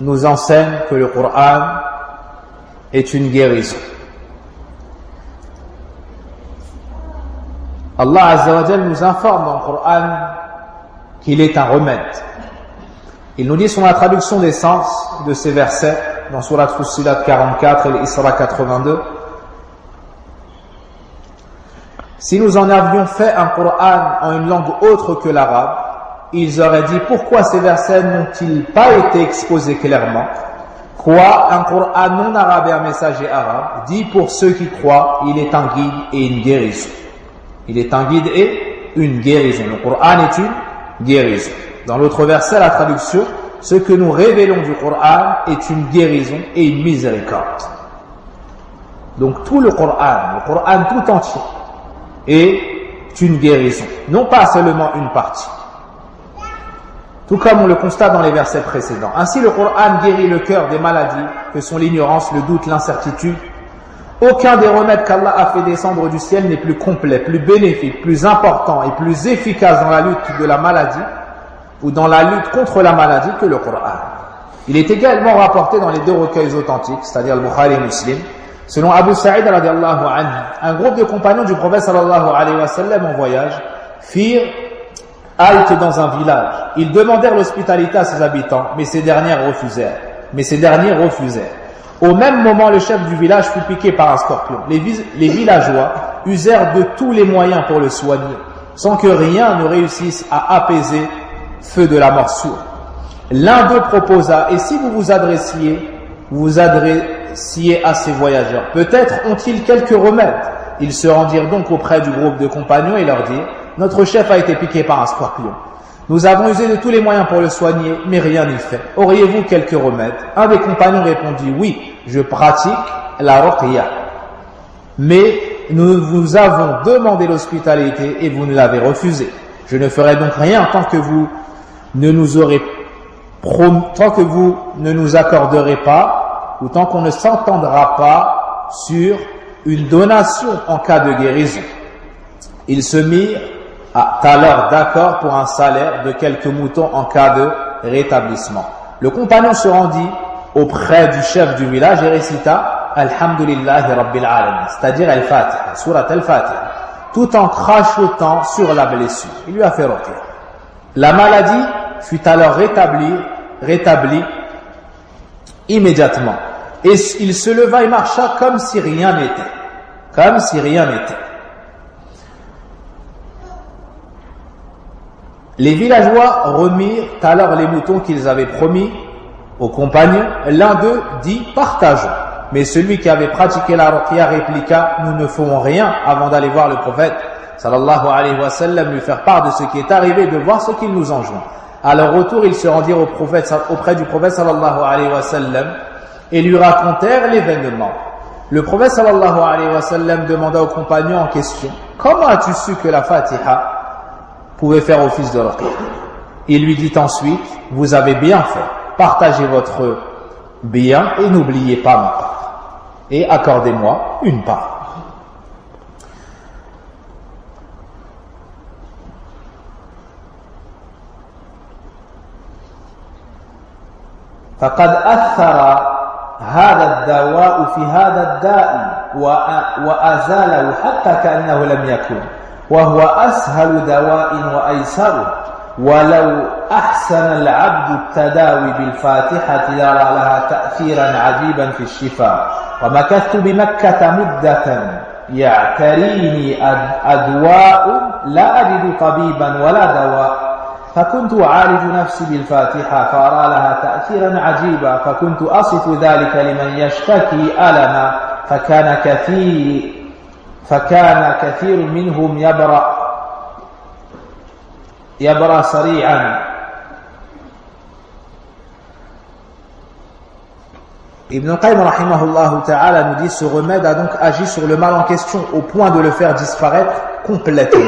nous enseigne que le Coran est une guérison. Allah Azza wa Jal nous informe dans le Coran qu'il est un remède. Il nous dit sur la traduction des sens de ces versets dans Surat Fussilat 44 et l'Isra 82: si nous en avions fait un Coran en une langue autre que l'arabe, ils auraient dit: pourquoi ces versets n'ont-ils pas été exposés clairement? Quoi, un Coran non arabe et un messager arabe dit pour ceux qui croient, il est un guide et une guérison. Il est un guide et une guérison. Le Coran est une guérison. Dans l'autre verset, la traduction: ce que nous révélons du Coran est une guérison et une miséricorde. Donc tout le Coran tout entier est une guérison, non pas seulement une partie. Tout comme on le constate dans les versets précédents. Ainsi, le Coran guérit le cœur des maladies que sont l'ignorance, le doute, l'incertitude. Aucun des remèdes qu'Allah a fait descendre du ciel n'est plus complet, plus bénéfique, plus important et plus efficace dans la lutte de la maladie ou dans la lutte contre la maladie que le Coran. Il est également rapporté dans les deux recueils authentiques, c'est-à-dire le Bukhari et Muslim, selon Abu Sa'id radiallahu anhu, un groupe de compagnons du prophète sallallahu alayhi wa sallam en voyage firent halte dans un village. Ils demandèrent l'hospitalité à ses habitants, mais ces derniers refusèrent. Au même moment, le chef du village fut piqué par un scorpion. Les villageois usèrent de tous les moyens pour le soigner, sans que rien ne réussisse à apaiser feu de la morsure. L'un d'eux proposa: et si vous vous adressiez à ces voyageurs, peut-être ont-ils quelques remèdes? Ils se rendirent donc auprès du groupe de compagnons et leur dirent: notre chef a été piqué par un scorpion. Nous avons usé de tous les moyens pour le soigner, mais rien n'y fait. Auriez-vous quelques remèdes? Un des compagnons répondit: oui, je pratique la ruqya. Mais nous vous avons demandé l'hospitalité et vous nous l'avez refusé. Je ne ferai donc rien tant que vous ne nous accorderez pas, ou tant qu'on ne s'entendra pas sur une donation en cas de guérison. Ils se mirent alors d'accord pour un salaire de quelques moutons en cas de rétablissement. Le compagnon se rendit auprès du chef du village et récita Alhamdulillahi Rabbil Alamin, c'est-à-dire Al-Fatiha, Surat Al-Fatiha, tout en crachotant sur la blessure. Il lui a fait ruqya. La maladie fut alors rétablie immédiatement. Et il se leva et marcha comme si rien n'était. Les villageois remirent alors les moutons qu'ils avaient promis aux compagnons. L'un d'eux dit: partageons. Mais celui qui avait pratiqué la ruqya répliqua: nous ne ferons rien avant d'aller voir le prophète sallallahu alayhi wa sallam, lui faire part de ce qui est arrivé, de voir ce qu'il nous enjoint. À leur retour, ils se rendirent auprès du prophète sallallahu alayhi wa sallam et lui racontèrent l'événement. Le prophète sallallahu alayhi wa sallam demanda aux compagnons en question: comment as-tu su que la Fatiha pouvait faire office de ruqya? Il lui dit ensuite: vous avez bien fait, partagez votre bien et n'oubliez pas ma part, et accordez-moi une part. فقد أثر هذا الدواء في هذا الداء وأزاله حتى كأنه لم يكن، وهو أسهل دواء وأيسر. ولو أحسن العبد التداوي بالفاتحة يرى لها تأثيرا عجيبا في الشفاء. ومكثت بمكة مدة يعتريني أدواء لا أجد طبيبا ولا دواء، فكنت أعالج نفسي بالفاتحة فأرى لها تأثيرا عجيبا، فكنت أصف ذلك لمن يشتكي ألما، فكان كثير منهم يبرأ سريعا. Ibn Qayyim rahimahullah ta'ala nous dit: ce remède a donc agi sur le mal en question au point de le faire disparaître complètement.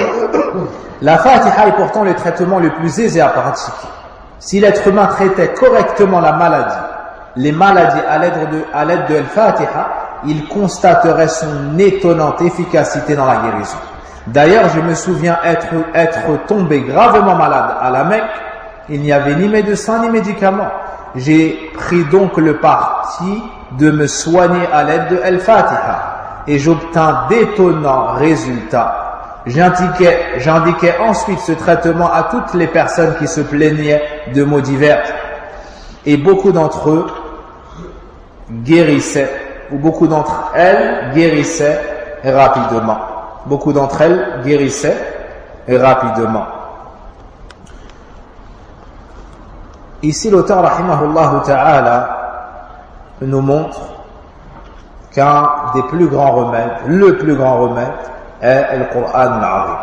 La Fatiha est pourtant le traitement le plus aisé à pratiquer. Si l'être humain traitait correctement les maladies à l'aide de Al-Fatiha, il constaterait son étonnante efficacité dans la guérison. D'ailleurs, je me souviens être tombé gravement malade à la Mecque. Il n'y avait ni médecin ni médicaments. j'ai pris donc le parti de me soigner à l'aide de Al-Fatiha et j'obtins d'étonnants résultats. J'indiquais ensuite ce traitement à toutes les personnes qui se plaignaient de maux divers et beaucoup d'entre eux guérissaient, ou beaucoup d'entre elles guérissaient rapidement. Beaucoup d'entre elles guérissaient rapidement. Ici, l'auteur, rahimahullah ta'ala, nous montre qu'un des plus grands remèdes, le plus grand remède, est le Coran al-Azim.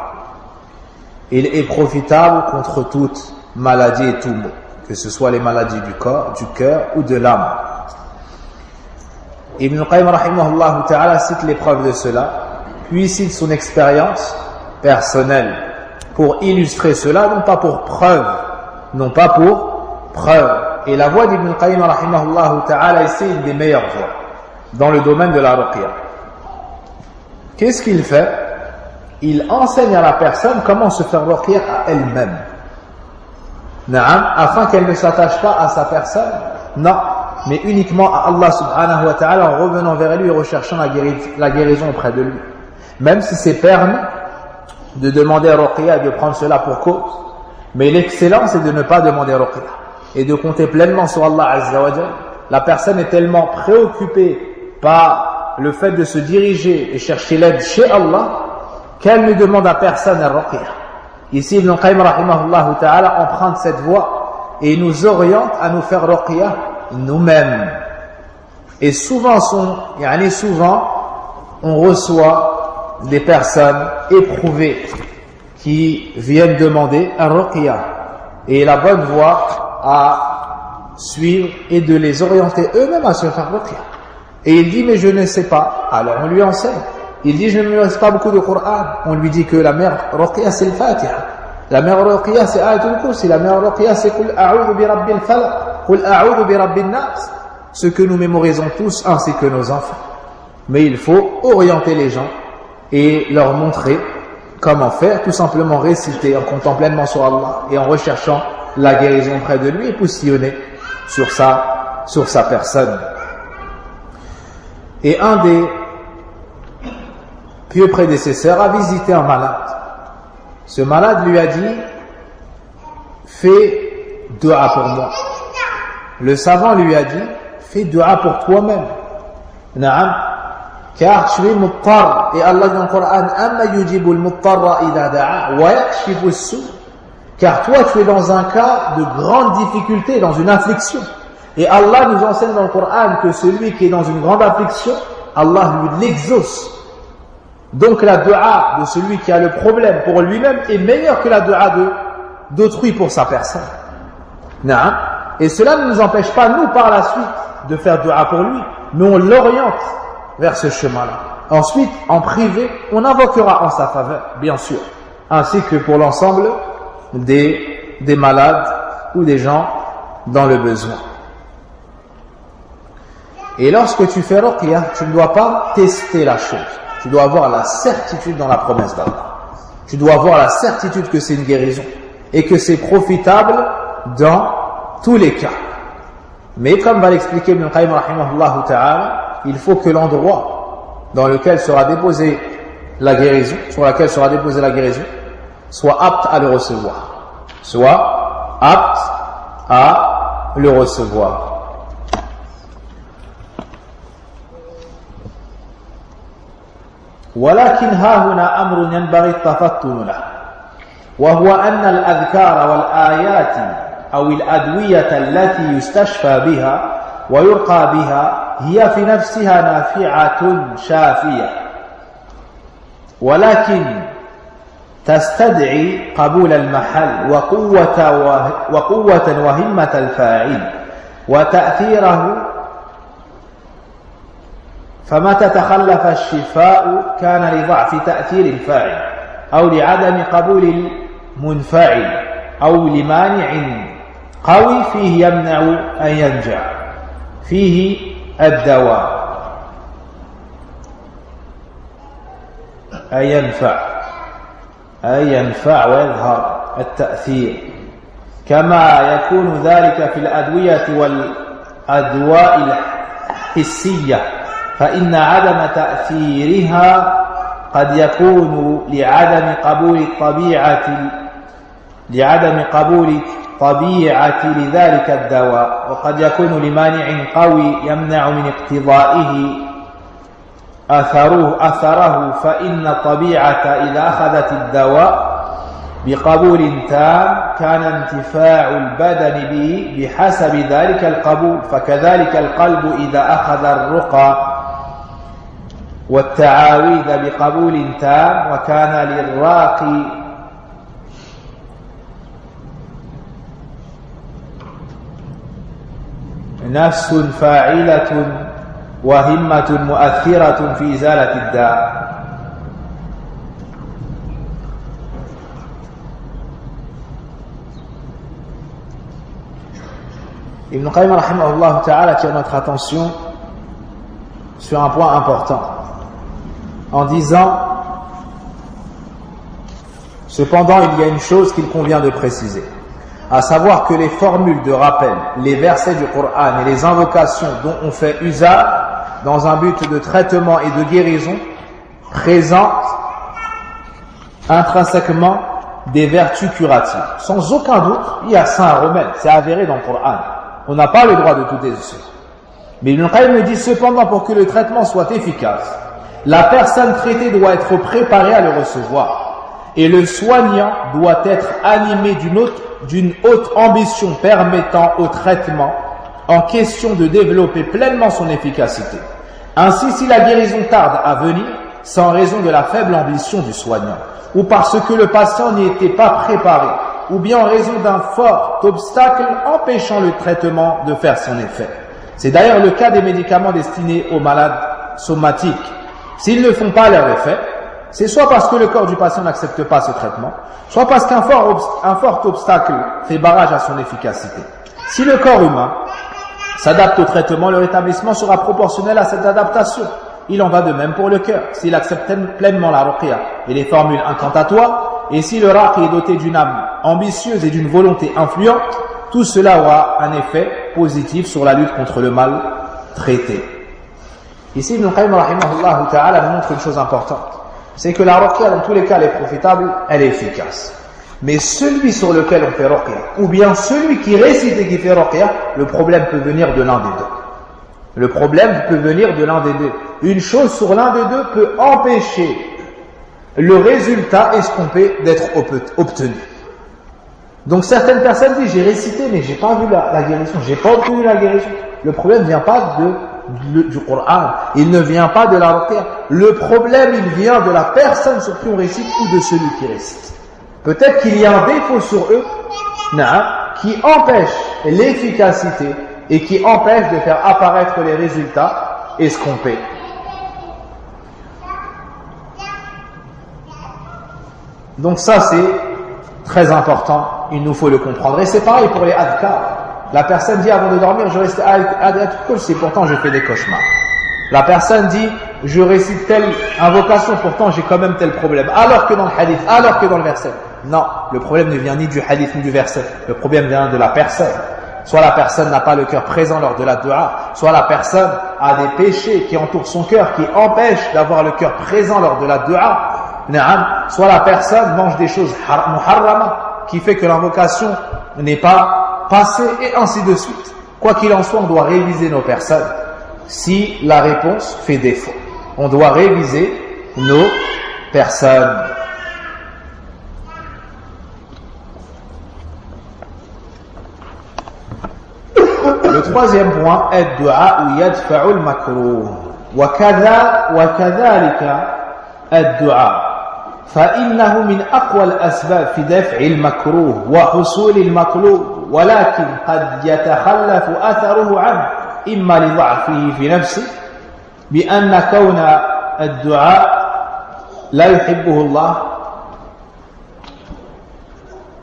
Il est profitable contre toute maladie et tout maux, que ce soit les maladies du corps, du cœur ou de l'âme. Ibn Qayyim rahimahullah ta'ala cite les preuves de cela, puis cite son expérience personnelle pour illustrer cela, non pas pour preuve. Et la voie d'Ibn Qayyim rahimahullah ta'ala c'est une des meilleures voies dans le domaine de la ruqya. Qu'est-ce qu'il fait? Il enseigne à la personne comment se faire ruqya à elle-même. Afin qu'elle ne s'attache pas à sa personne, non, mais uniquement à Allah subhanahu wa ta'ala en revenant vers lui et recherchant la guérison auprès de lui. Même si c'est permis de demander ruqya et de prendre cela pour cause, mais l'excellence c'est de ne pas demander ruqya et de compter pleinement sur Allah azza wa jalla. La personne est tellement préoccupée par le fait de se diriger et chercher l'aide chez Allah qu'elle ne demande à personne la ruqya. Ici Ibn Qayyim rahimahullah ta'ala emprunte cette voie et nous oriente à nous faire ruqya nous-mêmes. Et souvent on reçoit des personnes éprouvées qui viennent demander un ruqya, et la bonne voie à suivre est de les orienter eux-mêmes à se faire ruqya. Et il dit mais je ne sais pas, alors on lui enseigne. Il dit je ne me reste pas beaucoup de Coran, on lui dit que la meilleure ruqya c'est le Fatiha, la meilleure ruqya c'est Ayatul Kursi, la meilleure ruqya c'est Qul a'udhu bi rabbil falaq, Qul a'udhu bi rabbin nas, ce que nous mémorisons tous ainsi que nos enfants. Mais il faut orienter les gens et leur montrer comment faire, tout simplement réciter en comptant pleinement sur Allah et en recherchant la guérison près de lui et postillonner sur sa personne. Et un des pieux prédécesseurs a visité un malade. Ce malade lui a dit « Fais dua pour moi ». Le savant lui a dit « Fais dua pour toi-même ». Naam, car tu es muttar, et Allah dit dans le Coran amma yujibul muttarra idha da'a wa yakshifu as-su', car toi tu es dans un cas de grande difficulté, dans une affliction, et Allah nous enseigne dans le Coran que celui qui est dans une grande affliction, Allah lui l'exauce. Donc la dua de celui qui a le problème pour lui-même est meilleure que la dua d'autrui pour sa personne. Naam. Et cela ne nous empêche pas nous par la suite de faire dua pour lui, mais on l'oriente vers ce chemin-là. Ensuite, en privé, on invoquera en sa faveur, bien sûr, ainsi que pour l'ensemble des malades ou des gens dans le besoin. Et lorsque tu fais ruqya, tu ne dois pas tester la chose. Tu dois avoir la certitude dans la promesse d'Allah. Tu dois avoir la certitude que c'est une guérison et que c'est profitable dans tous les cas. Mais comme va l'expliquer Ibn Qayyim rahimahullah ta'ala, il faut que l'endroit dans lequel sera déposée la guérison, soit apte à le recevoir. Soit apte à le recevoir. ولكن ها هنا أمر ينبغي التفطن له، وهو أن الأذكار والآيات أو الأدوية التي يستشفى بها ويرقى بها هي في نفسها نافعة شافية، ولكن تستدعي قبول المحل وقوة وهمة الفاعل وتأثيره، فمتى تخلف الشفاء كان لضعف تأثير الفاعل أو لعدم قبول المنفعل أو لمانع قوي فيه يمنع أن ينجع فيه الدواء أن ينفع ويظهر التأثير. كما يكون ذلك في الأدوية والأدواء الحسية فإن عدم تأثيرها قد يكون لعدم قبول طبيعة لذلك الدواء وقد يكون لمانع قوي يمنع من اقتضائه أثره فإن الطبيعة إذا أخذت الدواء بقبول تام كان انتفاع البدن به بحسب ذلك القبول فكذلك القلب إذا أخذ الرقى والتعاويذ بقبول تام وكان للراقي نفس فاعلة وهمة مؤثرة في إزالة الداء. Ibn Qayyim rahimahullah ta'ala attire notre attention sur un point important en disant cependant il y a une chose qu'il convient de préciser, à savoir que les formules de rappel, les versets du Coran et les invocations dont on fait usage dans un but de traitement et de guérison présentent intrinsèquement des vertus curatives. Sans aucun doute, il y a ça un remède, c'est avéré dans le Coran. On n'a pas le droit de tout désister. Mais Ibn Qayyim me dit cependant pour que le traitement soit efficace, la personne traitée doit être préparée à le recevoir. Et le soignant doit être animé d'une haute ambition permettant au traitement en question de développer pleinement son efficacité. Ainsi, si la guérison tarde à venir, c'est en raison de la faible ambition du soignant, ou parce que le patient n'y était pas préparé, ou bien en raison d'un fort obstacle empêchant le traitement de faire son effet. C'est d'ailleurs le cas des médicaments destinés aux malades somatiques. S'ils ne font pas leur effet, c'est soit parce que le corps du patient n'accepte pas ce traitement, soit parce qu'un fort obstacle fait barrage à son efficacité. Si le corps humain s'adapte au traitement, le rétablissement sera proportionnel à cette adaptation. Il en va de même pour le cœur. S'il accepte pleinement la ruqya et les formules incantatoires, et si le raqi est doté d'une âme ambitieuse et d'une volonté influente, tout cela aura un effet positif sur la lutte contre le mal traité. Ici, Ibn Qayyim rahimahullah ta'ala nous montre une chose importante. C'est que la ruqya, dans tous les cas, elle est profitable, elle est efficace. Mais celui sur lequel on fait ruqya, ou bien celui qui récite et qui fait ruqya, le problème peut venir de l'un des deux. Le problème peut venir de l'un des deux. Une chose sur l'un des deux peut empêcher le résultat escompté d'être obtenu. Donc certaines personnes disent, j'ai récité, mais j'ai pas vu la guérison, j'ai pas obtenu la guérison. Le problème ne vient pas du Coran, il ne vient pas de la ruqya. Le problème, il vient de la personne sur qui on récite ou de celui qui récite. Peut-être qu'il y a un défaut sur eux, qui empêche l'efficacité et qui empêche de faire apparaître les résultats escomptés. Donc ça c'est très important, il nous faut le comprendre. Et c'est pareil pour les adhkar. La personne dit avant de dormir, je reste Ayatul Kursi, pourtant je fais des cauchemars. La personne dit, je récite telle invocation, pourtant j'ai quand même tel problème. Alors que dans le hadith, alors que dans le verset. Non, le problème ne vient ni du hadith ni du verset. Le problème vient de la personne. Soit la personne n'a pas le cœur présent lors de la dua, soit la personne a des péchés qui entourent son cœur, qui empêchent d'avoir le cœur présent lors de la dua. Soit la personne mange des choses muharrama, qui fait que l'invocation n'est pas passée, et ainsi de suite. Quoi qu'il en soit, on doit réviser nos personnes. Si la réponse fait défaut, on doit réviser nos personnes. Le troisième point est الدعاء يدفع المكروه وكذلك الدعاء فإنه من أقوى الأسباب في دفع المكروه وحصول المطلوب ولكن قد يتخلف أثره عنه إما لضعفه في نفسه بأن كون الدعاء لا يحبه الله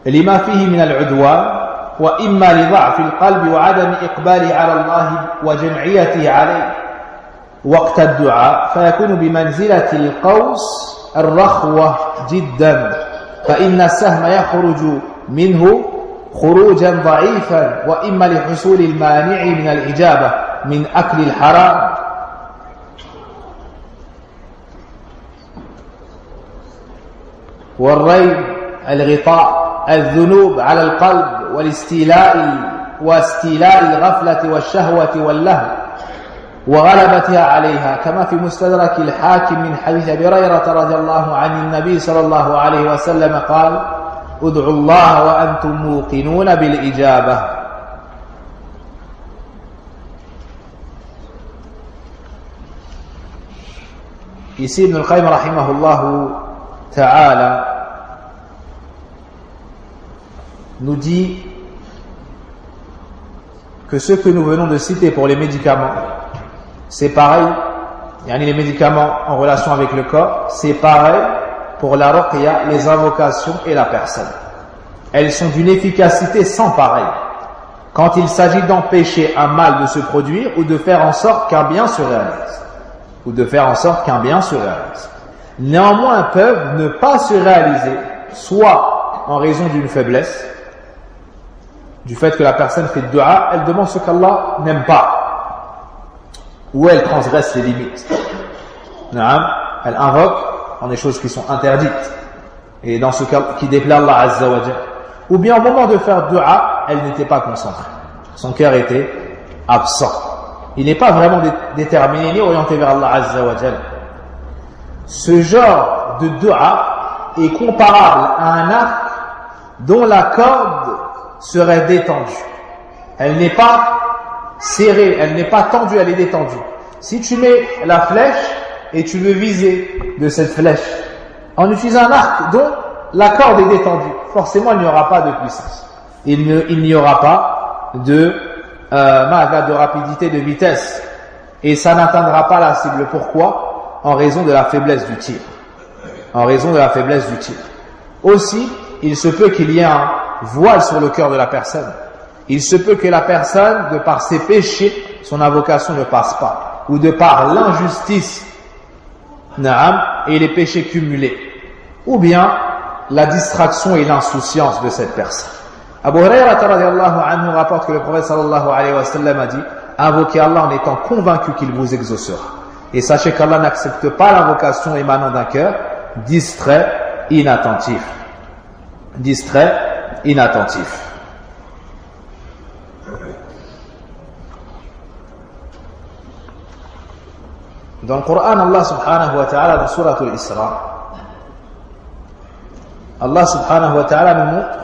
لما فيه من العدوان وإما لضعف القلب وعدم إقباله على الله وجمعيته عليه وقت الدعاء فيكون بمنزلة القوس الرخوة جدا فإن السهم يخرج منه خروجا ضعيفا وإما لحصول المانع من الإجابة من أكل الحرام والريب الغطاء الذنوب على القلب واستيلاء الغفلة والشهوة واللهو وغلبتها عليها كما في مستدرك الحاكم من حديث أبي هريرة رضي الله عن النبي صلى الله عليه وسلم قال ادعوا الله وأنتم موقنون بالإجابة. Ici Ibn al-Qayyim rahimahullah ta'ala nous dit que ce que nous venons de citer pour les médicaments, c'est pareil, les médicaments en relation avec le corps, c'est pareil pour la ruqya, les invocations et la personne. Elles sont d'une efficacité sans pareil quand il s'agit d'empêcher un mal de se produire ou de faire en sorte qu'un bien se réalise. Néanmoins, peuvent ne pas se réaliser, soit en raison d'une faiblesse, du fait que la personne fait dua, elle demande ce qu'Allah n'aime pas, ou elle transgresse les limites. Elle invoque en des choses qui sont interdites, et dans ce cas qui déplaît Allah Azza wa Jalla. Ou bien au moment de faire dua, elle n'était pas concentrée, son cœur était absent. Il n'est pas vraiment déterminé ni orienté vers Allah Azza wa Jalla. Ce genre de dua est comparable à un arc dont la corde serait détendue. Elle n'est pas serrée, elle n'est pas tendue, elle est détendue. Si tu mets la flèche et tu veux viser de cette flèche en utilisant un arc dont la corde est détendue, forcément il n'y aura pas de puissance. Il n'y aura pas de rapidité, de vitesse, et ça n'atteindra pas la cible. Pourquoi? En raison de la faiblesse du tir. Aussi, il se peut qu'il y ait un voile sur le cœur de la personne. Il se peut que la personne, de par ses péchés, son invocation ne passe pas, ou de par l'injustice et les péchés cumulés, ou bien la distraction et l'insouciance de cette personne. Abu Hurayrah radiyallahu anhu rapporte que le prophète sallallahu alayhi wa sallam a dit: invoquez Allah en étant convaincu qu'il vous exaucera. Et sachez qu'Allah n'accepte pas l'invocation émanant d'un cœur distrait, inattentif. Dans le Coran, Allah subhanahu wa ta'ala, dans Surah Al-Isra, Allah subhanahu wa ta'ala nous montre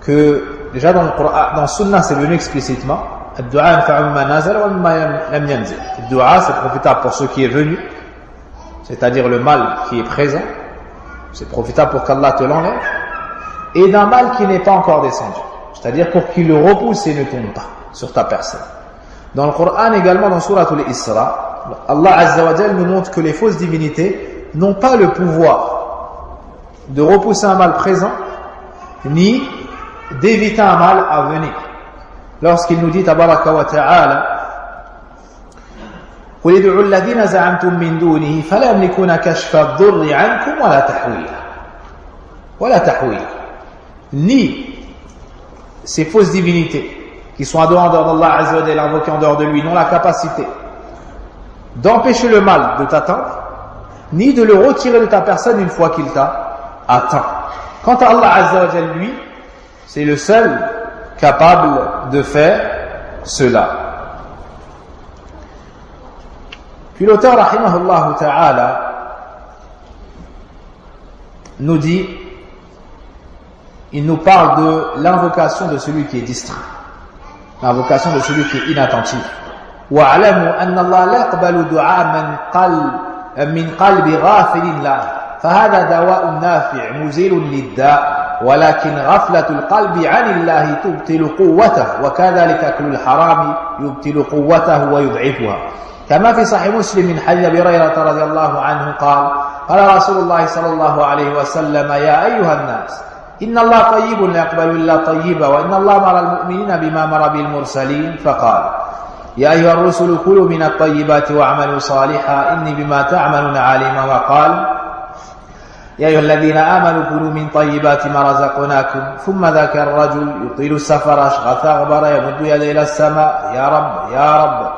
que déjà dans le Coran, dans Sunna, c'est venu explicitement. Ad-du'a yanfa'u mimma nazala wa mimma lam yanzil. Ad-du'a, c'est profitable pour ce qui est venu, c'est-à-dire le mal qui est présent. C'est profitable pour qu'Allah te l'enlève. Et d'un mal qui n'est pas encore descendu, c'est-à-dire pour qu'il le repousse et ne tombe pas sur ta personne. Dans le Coran également, dans Surah Al-Isra, Allah Azza wa Jalla nous montre que les fausses divinités n'ont pas le pouvoir de repousser un mal présent, ni d'éviter un mal à venir. Lorsqu'il nous dit tabaraka wa ta'ala: قل ادعوا الذين زعمتم من دونه فلا يملكون كشف الضر عنكم ولا تحويلا. Ni ces fausses divinités qui sont en dehors d'Allah Azza wa Jalla, invoquées en dehors de lui, n'ont la capacité d'empêcher le mal de t'atteindre, ni de le retirer de ta personne une fois qu'il t'a atteint. Quant à Allah Azza wa Jalla, lui, c'est le seul capable de faire cela. Puis l'auteur rahimahullah ta'ala nous dit, il nous parle de l'invocation de celui qui est distrait, l'invocation de celui qui est inattentif. وَاعْلَمُوا أَنَّ اللَّهَ لَا يَقْبَلُ دُعَاءَ مِنْ قَلْبِ غَافِلٍ لَهُ فهذا دواء نافع مزيل للداء ولكن غفلة القلب عن الله تبطل قوته وكذلك أكل الحرام يبطل قوته ويضعفها. كما في صحيح مسلم من حديث أبي هريرة رضي الله عنه قال: قال رسول الله صلى الله عليه وسلم: يا أيها الناس إن الله طيب لا يقبل إلا طيبا وإن الله أمر المؤمنين بما أمر به المرسلين فقال: يا أيها الرسل كلوا من الطيبات واعملوا صالحا إني بما تعملون عليم. وقال: يا أيها الذين آمنوا كلوا من طيبات ما رزقناكم ثم ذاك الرجل يطيل السفر أشغث أغبر يمد يديه إلى السماء يا رب يا رب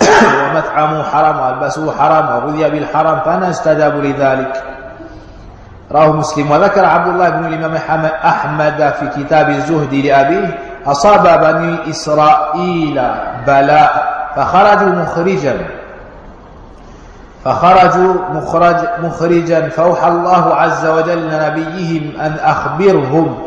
ومطعمه حرام وألبسه حرام وغذي بالحرام فأنا استجاب لذلك. رواه مسلم. وذكر عبد الله بن الإمام أحمد في كتاب الزهد لأبيه أصاب بني إسرائيل بلاء فخرجوا مخرجا فأوحى الله عز وجل لنبيهم أن أخبرهم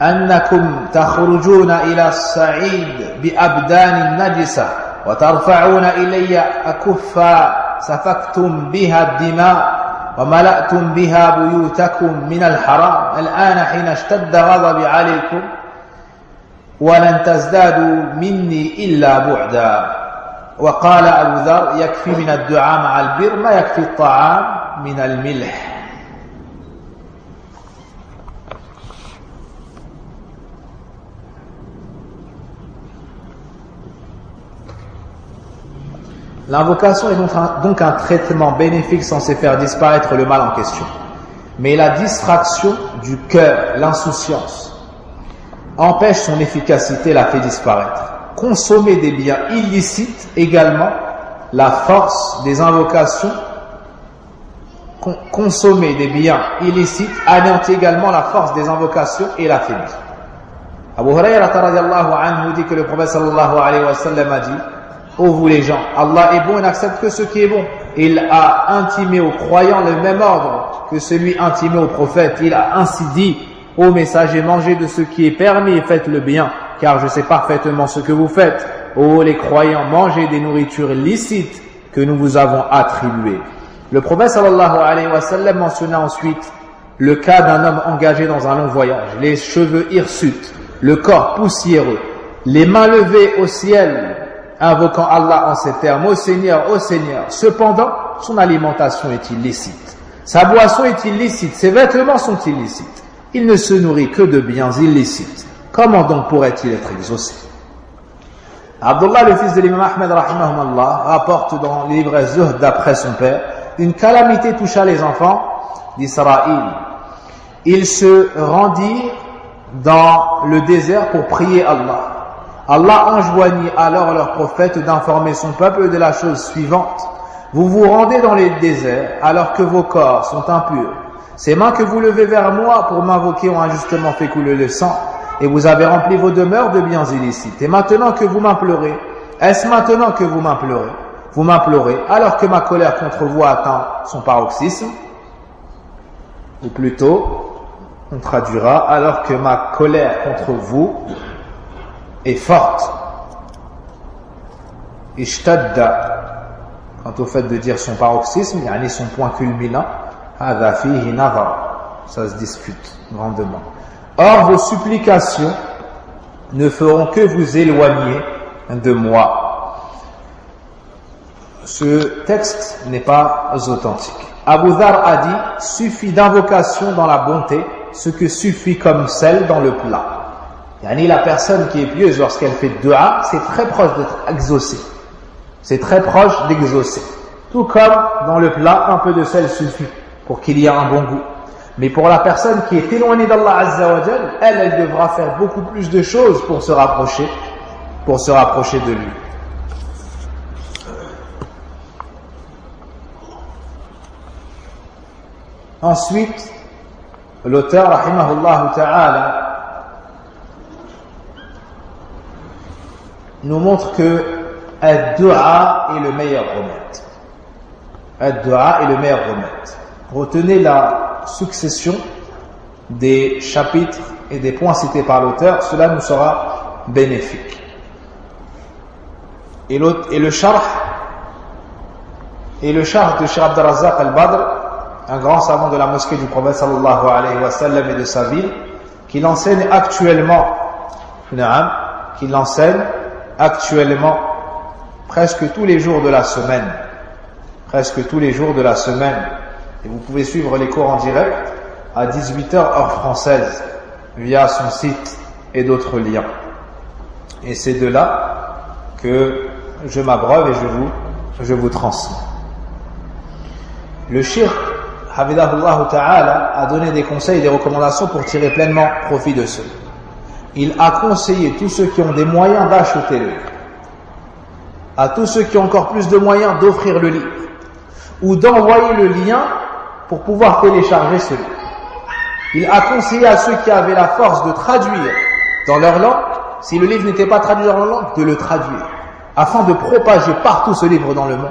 أنكم تخرجون إلى الصعيد بأبدان نجسة وترفعون إلي أكفا سفكتم بها الدماء وملأتم بها بيوتكم من الحرام الآن حين اشتد غضبي عليكم ولن تزدادوا مني إلا بعدا. وقال أبو ذر يكفي من الدعاء مع البر ما يكفي الطعام من الملح. L'invocation est donc un traitement bénéfique censé faire disparaître le mal en question. Mais la distraction du cœur, l'insouciance, empêche son efficacité et la fait disparaître. Consommer des biens illicites également, la force des invocations, consommer des biens illicites anéantit également la force des invocations et la faiblit. Abu Hurayrata radiyallahu anhu dit que le prophète sallallahu alayhi wa sallam a dit: ô vous les gens, Allah est bon et n'accepte que ce qui est bon. Il a intimé aux croyants le même ordre que celui intimé aux prophètes. Il a ainsi dit: ô messagers, mangez de ce qui est permis et faites le bien, car je sais parfaitement ce que vous faites. Ô les croyants, mangez des nourritures licites que nous vous avons attribuées. Le prophète sallallahu alayhi wa sallam mentionna ensuite le cas d'un homme engagé dans un long voyage, les cheveux hirsutes, le corps poussiéreux, les mains levées au ciel, invoquant Allah en ces termes: ô Seigneur, cependant, son alimentation est illicite, sa boisson est illicite, ses vêtements sont illicites, il ne se nourrit que de biens illicites. Comment donc pourrait-il être exaucé? Abdullah, le fils de l'imam Ahmed rahimahullah, rapporte dans les livres Zuhd d'après son père: une calamité toucha les enfants d'Israël. Ils se rendirent dans le désert pour prier Allah. Allah enjoignit alors leur prophète d'informer son peuple de la chose suivante: vous vous rendez dans les déserts alors que vos corps sont impurs. Ces mains que vous levez vers moi pour m'invoquer ont injustement fait couler le sang, et vous avez rempli vos demeures de biens illicites. Et maintenant que vous m'implorez, est-ce maintenant que vous m'implorez alors que ma colère contre vous a atteint son paroxysme? Ou plutôt, on traduira: alors que ma colère contre vous est forte. Ishtadda, quant au fait de dire son paroxysme, yani son point culminant, hadha fihi nazar, ça se discute grandement. Or vos supplications ne feront que vous éloigner de moi. Ce texte n'est pas authentique. Abu Dhar a dit: suffit d'invocation dans la bonté ce que suffit comme sel dans le plat. Yani la personne qui est pieuse, lorsqu'elle fait dua, c'est très proche d'être exaucé. C'est très proche d'exaucer. Tout comme dans le plat, un peu de sel suffit pour qu'il y ait un bon goût. Mais pour la personne qui est éloignée d'Allah Azza wa Jal, elle devra faire beaucoup plus de choses pour se rapprocher de lui. Ensuite, l'auteur, rahimahullah ta'ala, nous montre que ad-du'a est le meilleur remède. Ad-du'a est le meilleur remède. Retenez la succession des chapitres et des points cités par l'auteur, cela nous sera bénéfique. Et le sharh de Cheikh Abd al-Razzaq al-Badr, un grand savant de la mosquée du prophète sallallahu alayhi wa sallam et de sa ville, qui l'enseigne actuellement presque tous les jours de la semaine. Et vous pouvez suivre les cours en direct à 18h heure française via son site et d'autres liens. Et c'est de là que je m'abreuve et je vous transmets. Le shirk, Hafidahullah Ta'ala, a donné des conseils et des recommandations pour tirer pleinement profit de ceux. Il a conseillé tous ceux qui ont des moyens d'acheter le livre, à tous ceux qui ont encore plus de moyens d'offrir le livre, ou d'envoyer le lien pour pouvoir télécharger ce livre. Il a conseillé à ceux qui avaient la force de traduire dans leur langue, si le livre n'était pas traduit dans leur langue, de le traduire, afin de propager partout ce livre dans le monde,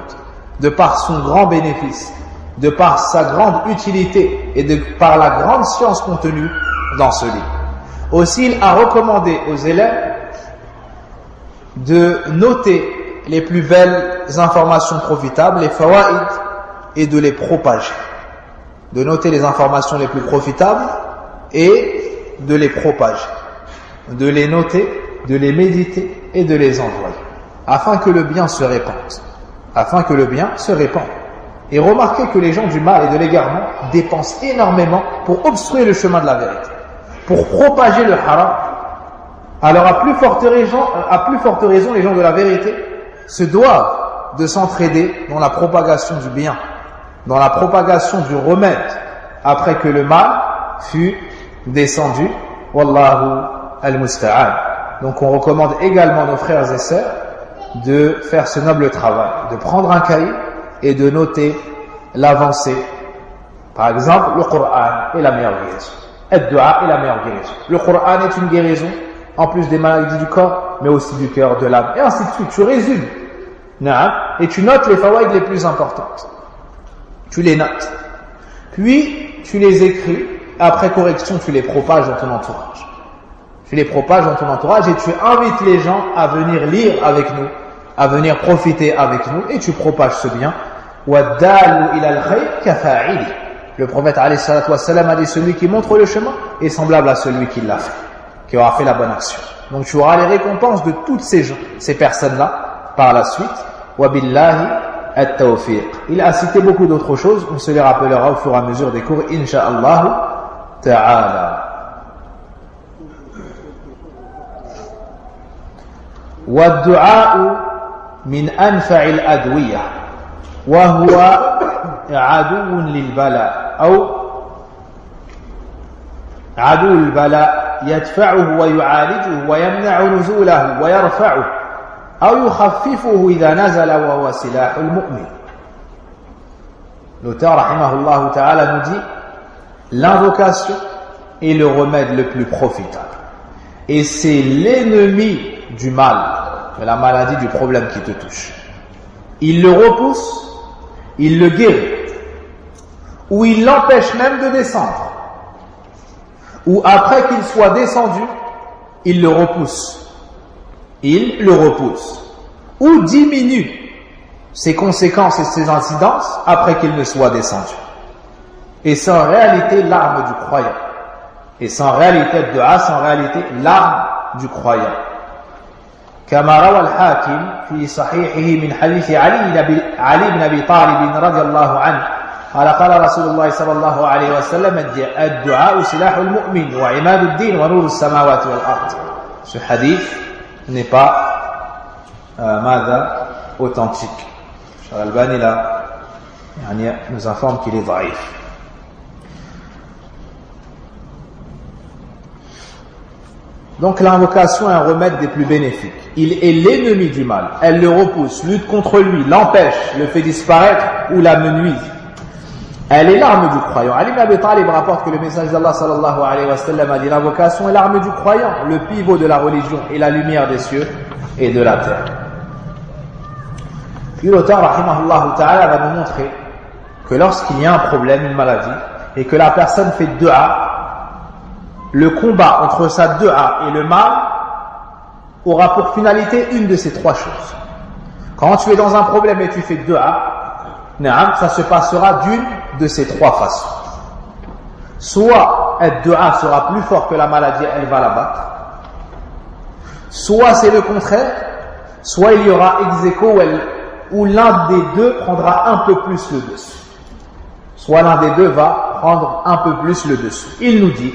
de par son grand bénéfice, de par sa grande utilité et par la grande science contenue dans ce livre. Aussi, il a recommandé aux élèves de noter les plus belles informations profitables, les fawaïd, et de les propager. De noter les informations les plus profitables et de les propager. De les noter, de les méditer et de les envoyer. Afin que le bien se répande. Afin que le bien se répande. Et remarquez que les gens du mal et de l'égarement dépensent énormément pour obstruer le chemin de la vérité, pour propager le haram. Alors à plus forte raison, les gens de la vérité se doivent de s'entraider dans la propagation du bien, dans la propagation du remède, après que le mal fut descendu. Wallahu al-musta'an. Donc on recommande également à nos frères et sœurs de faire ce noble travail, de prendre un cahier et de noter l'avancée. Par exemple, le Coran est la meilleure guérison. Ad-du'a est la meilleure guérison. Le Coran est une guérison, en plus des maladies du corps, mais aussi du cœur, de l'âme, et ainsi de suite. Tu résumes, et tu notes les fawaïd les plus importantes. Tu les notes. Puis, tu les écris. Après correction, tu les propages dans ton entourage. Tu les propages dans ton entourage et tu invites les gens à venir lire avec nous, à venir profiter avec nous, et tu propages ce bien. Le prophète alayhi salatu wassalam a dit: celui qui montre le chemin est semblable à celui qui l'a fait, qui aura fait la bonne action. Donc tu auras les récompenses de toutes ces personnes-là par la suite. Wabillahi at-tawfiq. Il a cité beaucoup d'autres choses, on se les rappellera au fur et à mesure des cours, insha'Allah ta'ala. والدعاء من أنفع الأدوية وهو عدو للبلاء أو عدو البلاء يدفعه ويعالجه ويمنع نزوله ويرفعه أو يخففه إذا نزل وهو سلاح المؤمن. L'auteur rahimahullah ta'ala nous dit: l'invocation est le remède le plus profitable et c'est l'ennemi du mal, de la maladie, du problème qui te touche. Il le repousse, il le guérit, ou il l'empêche même de descendre, ou après qu'il soit descendu, il le repousse, ou diminue ses conséquences et ses incidences après qu'il ne soit descendu. Et c'est en réalité l'arme du croyant. Et c'est en réalité l'arme du croyant. كما روى الحاكم في صحيحه من حديث علي بن أبي طالب رضي الله عنه قال قال رسول الله صلى الله عليه وسلم: الدعاء سلاح المؤمن وعماد الدين ونور السماوات والأرض. Ce hadith n'est pas authentique. Al-Albani là nous informe qu'il est dhaïf. Donc l'invocation est un remède des plus bénéfiques. Il est l'ennemi du mal. Elle le repousse, lutte contre lui, l'empêche, le fait disparaître ou la menuise. Elle est l'arme du croyant. Ali ibn Abi Talib rapporte que le message d'Allah sallallahu alayhi wa sallam a dit: l'invocation est l'arme du croyant, le pivot de la religion et la lumière des cieux et de la terre. Puis l'auteur rahimahullah ta'ala va nous montrer que lorsqu'il y a un problème, une maladie, et que la personne fait dua, le combat entre sa dua et le mal aura pour finalité une de ces trois choses. Quand tu es dans un problème et tu fais dua, ça se passera d'une de ces trois façons. Soit la dua sera plus fort que la maladie, elle va la battre. Soit c'est le contraire, soit il y aura ex aequo où l'un des deux prendra un peu plus le dessus. Soit l'un des deux va prendre un peu plus le dessus. Il nous dit: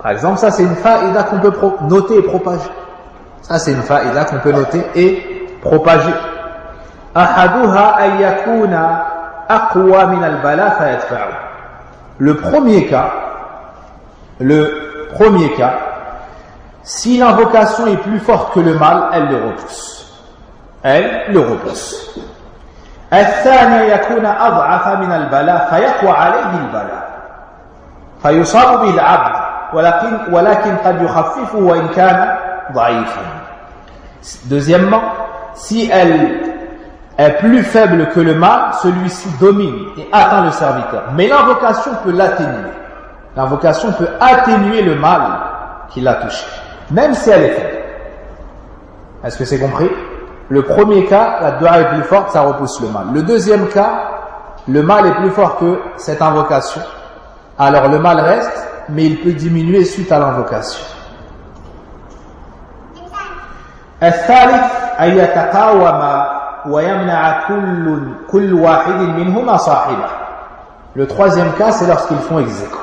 par exemple, ça c'est une faïda qu'on peut noter et propager. Ça, c'est une faïda qu'on peut noter et propager. أحدها أن يكون أقوى من البلاء فيدفعه. Le premier cas, si l'invocation est plus forte que le mal, elle le repousse. الثاني يكون أضعف من البلاء فيقوى عليه البلاء فيصاب به العبد ولكن قد يخففه وإن كان ضعيفا. Deuxièmement, si elle est plus faible que le mal, celui-ci domine et atteint le serviteur. Mais l'invocation peut l'atténuer. L'invocation peut atténuer le mal qui l'a touché, même si elle est faible. Est-ce que c'est compris? Le premier cas, la dua est plus forte, ça repousse le mal. Le deuxième cas, le mal est plus fort que cette invocation. Alors le mal reste, mais il peut diminuer suite à l'invocation. الثالث أن يتقاوم ويمنع كل واحد منهما صاحبه. Le troisième cas, c'est lorsqu'ils font ex-aequo.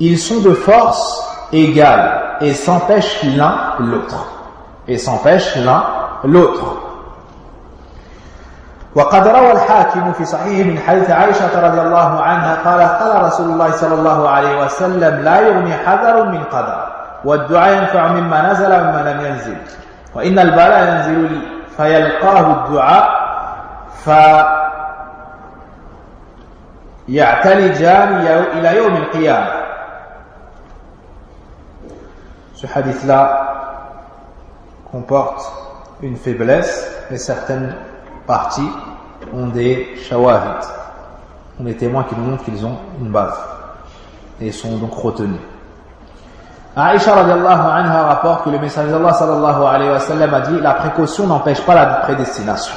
Ils sont de force égale et s'empêchent l'un l'autre. وقد روى الحاكم في صحيح من حديث عائشة رضي الله عنها قال رسول الله صلى الله عليه وسلم لا يغني حذر من قدر والدعاء ينفع مما نزل ومما لم ينزل وإن البلاء ينزل فيلقاه الدعاء فيعتلجان إلى يوم القيامة. Ce hadith-là comporte une faiblesse et certaines parties ont des shawahid, ont des témoins qui nous montrent qu'ils ont une base et sont donc retenus. Aïcha radiallahu anha rapporte que le messager d'Allah sallallahu alayhi wa sallam a dit: la précaution n'empêche pas la prédestination.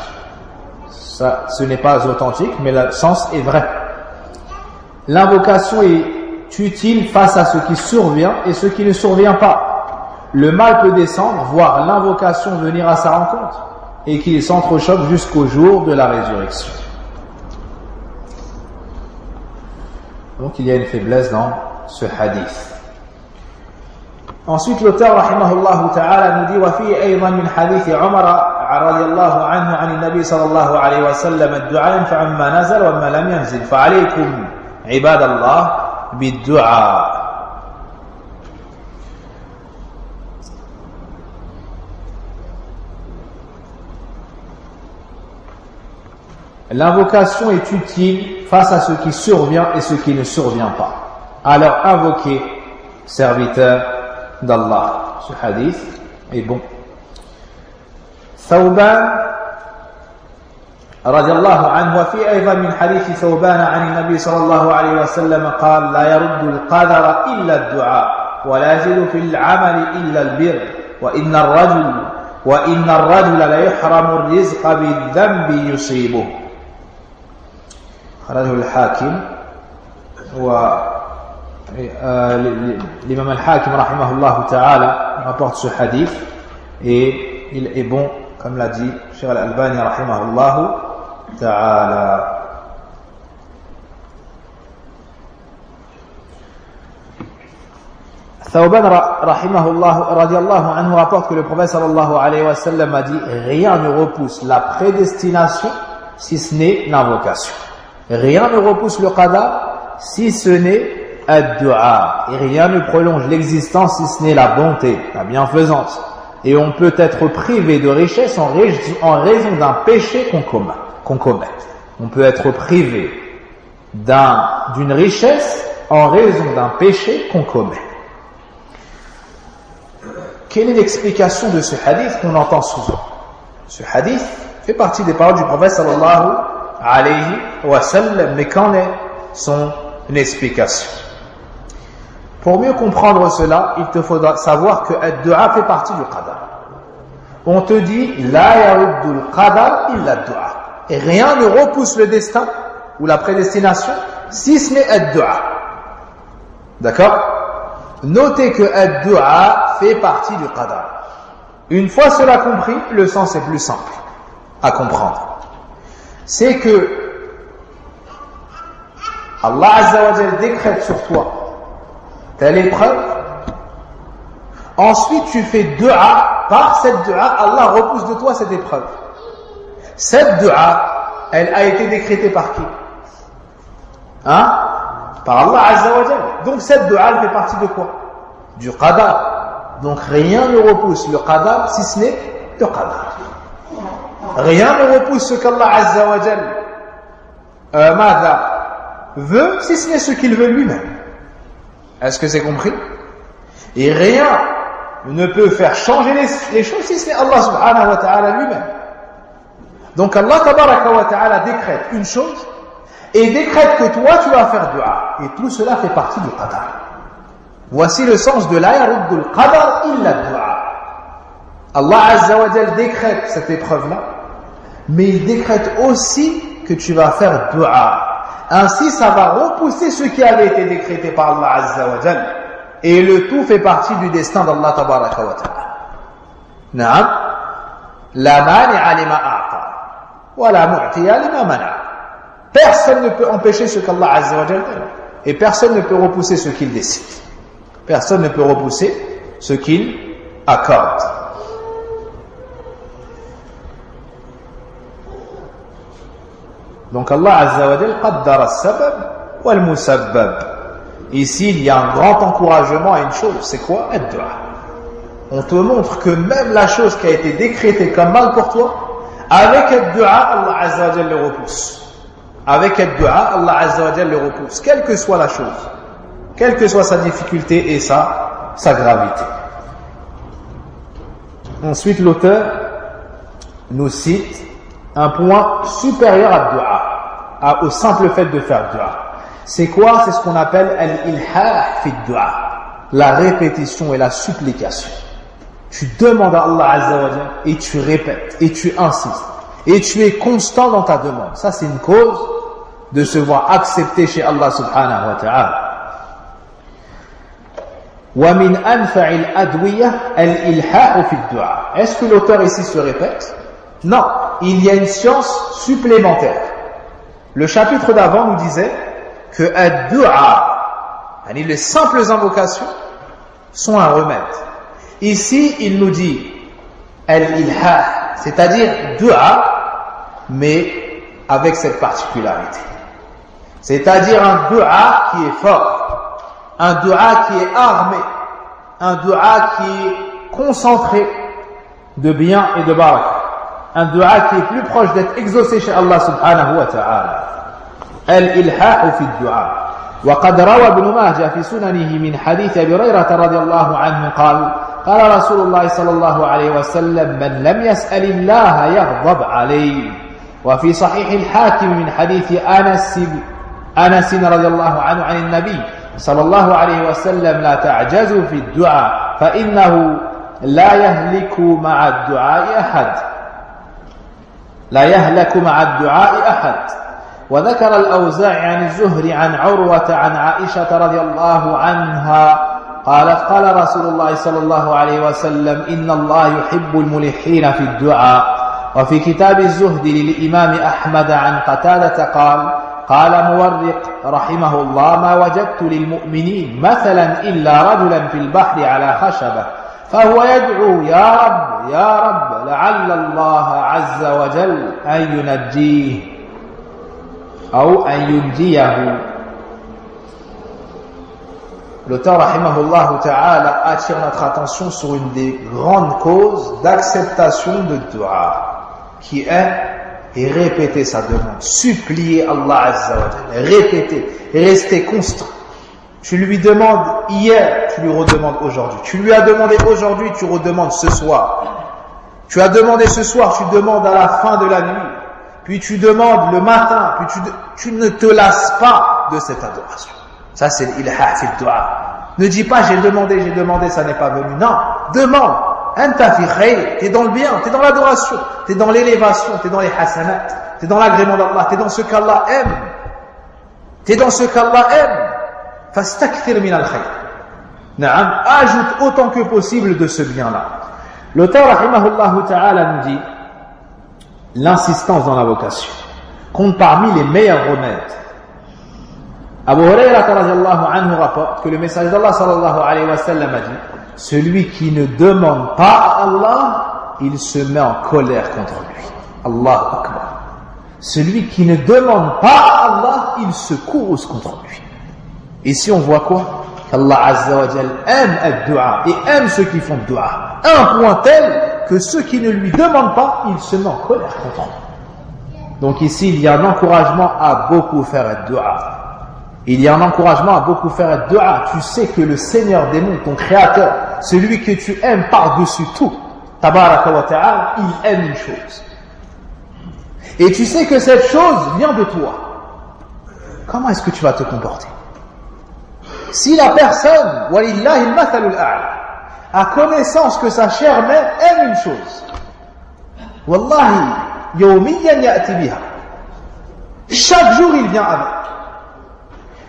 Ça, ce n'est pas authentique, mais le sens est vrai. L'invocation est utile face à ce qui survient et ce qui ne survient pas. Le mal peut descendre, voire l'invocation venir à sa rencontre, et qu'il s'entrechoque jusqu'au jour de la résurrection. Donc il y a une faiblesse dans ce hadith. Ensuite, l'auteur rahimahullah ta'ala nous dit: وفي أيضا من حديث عمر رضي الله عنه عن النبي صلى الله عليه وسلم الدعاء ينفع ما نزل وما لم ينزل فعليكم عباد الله بالدعاء. L'invocation est utile face à ce qui survient et ce qui ne survient pas. Alors invoquez, serviteur d'Allah. Ce hadith est bon. ثوبان رضي الله عنه وفي أيضا من حديث ثوبان عن النبي صلى الله عليه وسلم قال: لا يرد القدر إلا الدعاء ولا يزيد في العمل إلا البر وإن الرجل ليحرم الرزق بالذنب يصيبه. خرجه الحاكم l'imam al-Hakim rahimahullah ta'ala rapporte ce hadith et il est bon, comme l'a dit Cheikh al-Albani rahimahullah ta'ala. Thawban rahimahullah radiyallahu anhu rapporte que le prophète sallallahu alayhi wa sallam a dit: rien ne repousse la prédestination si ce n'est l'invocation. Rien ne repousse le qadar si ce n'est ad-du'a, et rien ne prolonge l'existence si ce n'est la bonté, la bienfaisance. Et on peut être privé de richesse en raison d'un péché qu'on commet. On peut être privé d'une richesse en raison d'un péché qu'on commet. Quelle est l'explication de ce hadith qu'on entend souvent? Ce hadith fait partie des paroles du prophète sallallahu alayhi wa sallam, mais qu'en est son explication? Pour mieux comprendre cela, il te faudra savoir que ad-du'a fait partie du qadar. On te dit: la yaruddul qadar illa ad-du'a, et rien ne repousse le destin ou la prédestination si ce n'est ad-du'a. D'accord? Notez que ad-du'a fait partie du qadar. Une fois cela compris, le sens est plus simple à comprendre. C'est que Allah Azza wa Jal décrète sur toi telle épreuve Ensuite, tu fais dua. Par cette dua, Allah repousse de toi cette épreuve. Cette dua, elle a été décrétée par qui? Par Allah Azza wa Jalla. Donc cette dua, elle fait partie de quoi? Du qadar. Donc rien ne repousse le qadar si ce n'est le qadar. Rien ne repousse ce qu'Allah Azza wa Jalla veut si ce n'est ce qu'il veut lui-même. Est-ce que c'est compris? Et rien ne peut faire changer les choses si ce n'est Allah subhanahu wa ta'ala lui-même. Donc Allah tabaraka wa ta'ala décrète une chose et décrète que toi tu vas faire dua. Et tout cela fait partie du qadar. Voici le sens de la yaruddul qadar illa dua. Allah Azza wa Jalla décrète cette épreuve-là, mais il décrète aussi que tu vas faire dua. Ainsi, ça va repousser ce qui avait été décrété par Allah Azza wa Jalla. Et le tout fait partie du destin d'Allah tabaraka wa ta'ala. Naam. La mani'a lima a'ta. Wa la mu'tiya lima mana'. Personne ne peut empêcher ce qu'Allah Azza wa Jalla donne. Et personne ne peut repousser ce qu'il décide. Personne ne peut repousser ce qu'il accorde. Donc Allah Azza wa Jalla qaddara as-sabab wal musabbab. Ici, il y a un grand encouragement à une chose, c'est quoi? Ad-dua. On te montre que même la chose qui a été décrétée comme mal pour toi, avec ad-dua, Allah Azza wa Jalla le repousse. Avec ad-dua, Allah Azza wa Jalla le repousse, quelle que soit la chose, quelle que soit sa difficulté et sa gravité. Ensuite, l'auteur nous cite un point supérieur à dua, au simple fait de faire dua. C'est quoi? C'est ce qu'on appelle al-ilhah fi dua, la répétition et la supplication. Tu demandes à Allah Azza wa Jalla et tu répètes et tu insistes et tu es constant dans ta demande. Ça, c'est une cause de se voir accepté chez Allah subhanahu wa ta'ala. Wa min anfa'il adwiyah al-ilhah fi dua. Est-ce que l'auteur ici se répète? Non, il y a une science supplémentaire. Le chapitre d'avant nous disait que ad-du'a, les simples invocations, sont un remède. Ici, il nous dit al-ilha, c'est-à-dire dua, mais avec cette particularité. C'est-à-dire un dua qui est fort, un dua qui est armé, un dua qui est concentré de bien et de baraka. Un dua qui est plus proche d'être exaucé chez Allah subhanahu wa ta'ala. الإلحاح في الدعاء. وقد روى ابن ماجه في سننه من حديث أبي هريرة رضي الله عنه قال قال رسول الله صلى الله عليه وسلم من لم يسأل الله يغضب عليه. وفي صحيح الحاكم من حديث أنس رضي الله عنه عن النبي صلى الله عليه وسلم لا تعجزوا في الدعاء فإنه لا يهلك مع الدعاء أحد. لا يهلك مع الدعاء أحد. وذكر الأوزاعي عن الزهري عن عروة عن عائشة رضي الله عنها قالت قال رسول الله صلى الله عليه وسلم إن الله يحب الملحين في الدعاء. وفي كتاب الزهد للإمام أحمد عن قتادة قال مورق رحمه الله ما وجدت للمؤمنين مثلا إلا رجلا في البحر على خشبة فهو يدعو يا رب لعل الله عز وجل أن ينجيه أو أن ينجيه. L'auteur rahimahullah ta'ala attire notre attention sur une des grandes causes d'acceptation de dua, qui est et répéter sa demande, supplier Allah Azza wa Jalla, répéter, rester constant. Tu lui demandes hier, tu lui redemandes aujourd'hui. Tu lui as demandé aujourd'hui, tu redemandes ce soir. Tu as demandé ce soir, tu demandes à la fin de la nuit. Puis tu demandes le matin, puis tu ne te lasses pas de cette adoration. Ça c'est l'ilha fi dua. Ne dis pas j'ai demandé, ça n'est pas venu. Non, demande. Anta fi khayr, t'es dans le bien, t'es dans l'adoration, t'es dans l'élévation, t'es dans les hasanat, t'es dans l'agrément d'Allah, t'es dans ce qu'Allah aime. T'es dans ce qu'Allah aime. Fastakthir min al-khayr. Naam, ajoute autant que possible de ce bien-là. L'auteur rahimahullah ta'ala nous dit l'insistance dans la vocation compte parmi les meilleurs remèdes. Abu Hurayrah radhiyallahu anhu rapporte que le messager d'Allah sallallahu alayhi wa sallam a dit celui qui ne demande pas à Allah, il se met en colère contre lui. Allahu Akbar. Celui qui ne demande pas à Allah, il se course contre lui. Ici on voit quoi? Qu'Allah Azza wa Jal aime le dua et aime ceux qui font le dua. Un point tel que ceux qui ne lui demandent pas, il se met en colère contre eux. Donc ici il y a un encouragement à beaucoup faire le dua. Il y a un encouragement à beaucoup faire le dua. Tu sais que le Seigneur des mondes, ton Créateur, celui que tu aimes par-dessus tout, Tabaraka wa Ta'ala, il aime une chose. Et tu sais que cette chose vient de toi. Comment est-ce que tu vas te comporter? Si la personne, walillahi al-mathalul a'la, a connaissance que sa chère mère aime une chose, wallahi, yawmiyan ya'ti biha. Chaque jour il vient avec.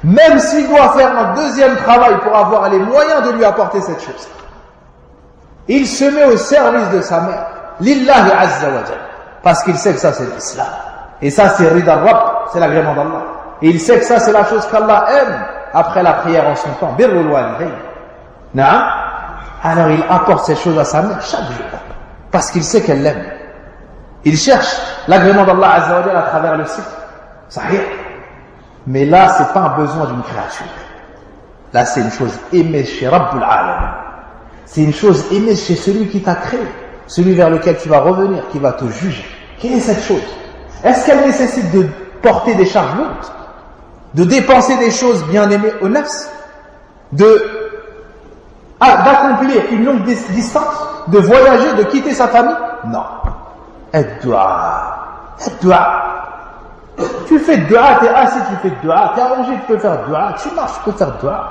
Même s'il doit faire un deuxième travail pour avoir les moyens de lui apporter cette chose, il se met au service de sa mère, lillahi azza wa jalla, parce qu'il sait que ça c'est l'islam. Et ça c'est rida Rabb, c'est l'agrément d'Allah. Et il sait que ça c'est la chose qu'Allah aime après la prière en son temps. Birrul walidayn. Na'am. Alors il apporte cette chose à sa mère chaque jour, parce qu'il sait qu'elle l'aime. Il cherche l'agrément d'Allah azza wa jalla à travers le site. Sahih. Mais là, c'est pas un besoin d'une créature. Là, c'est une chose aimée chez Rabbul Alamin. C'est une chose aimée chez celui qui t'a créé, celui vers lequel tu vas revenir, qui va te juger. Quelle est cette chose? Est-ce qu'elle nécessite de porter des charges lourdes, de dépenser des choses bien aimées au nafs, d'accomplir une longue distance, de voyager, de quitter sa famille? Non. Ad-du'a. Ad-du'a. Tu fais dua, tu es assis, tu fais dua, tu es allongé, tu peux faire dua, tu marches, tu peux faire dua.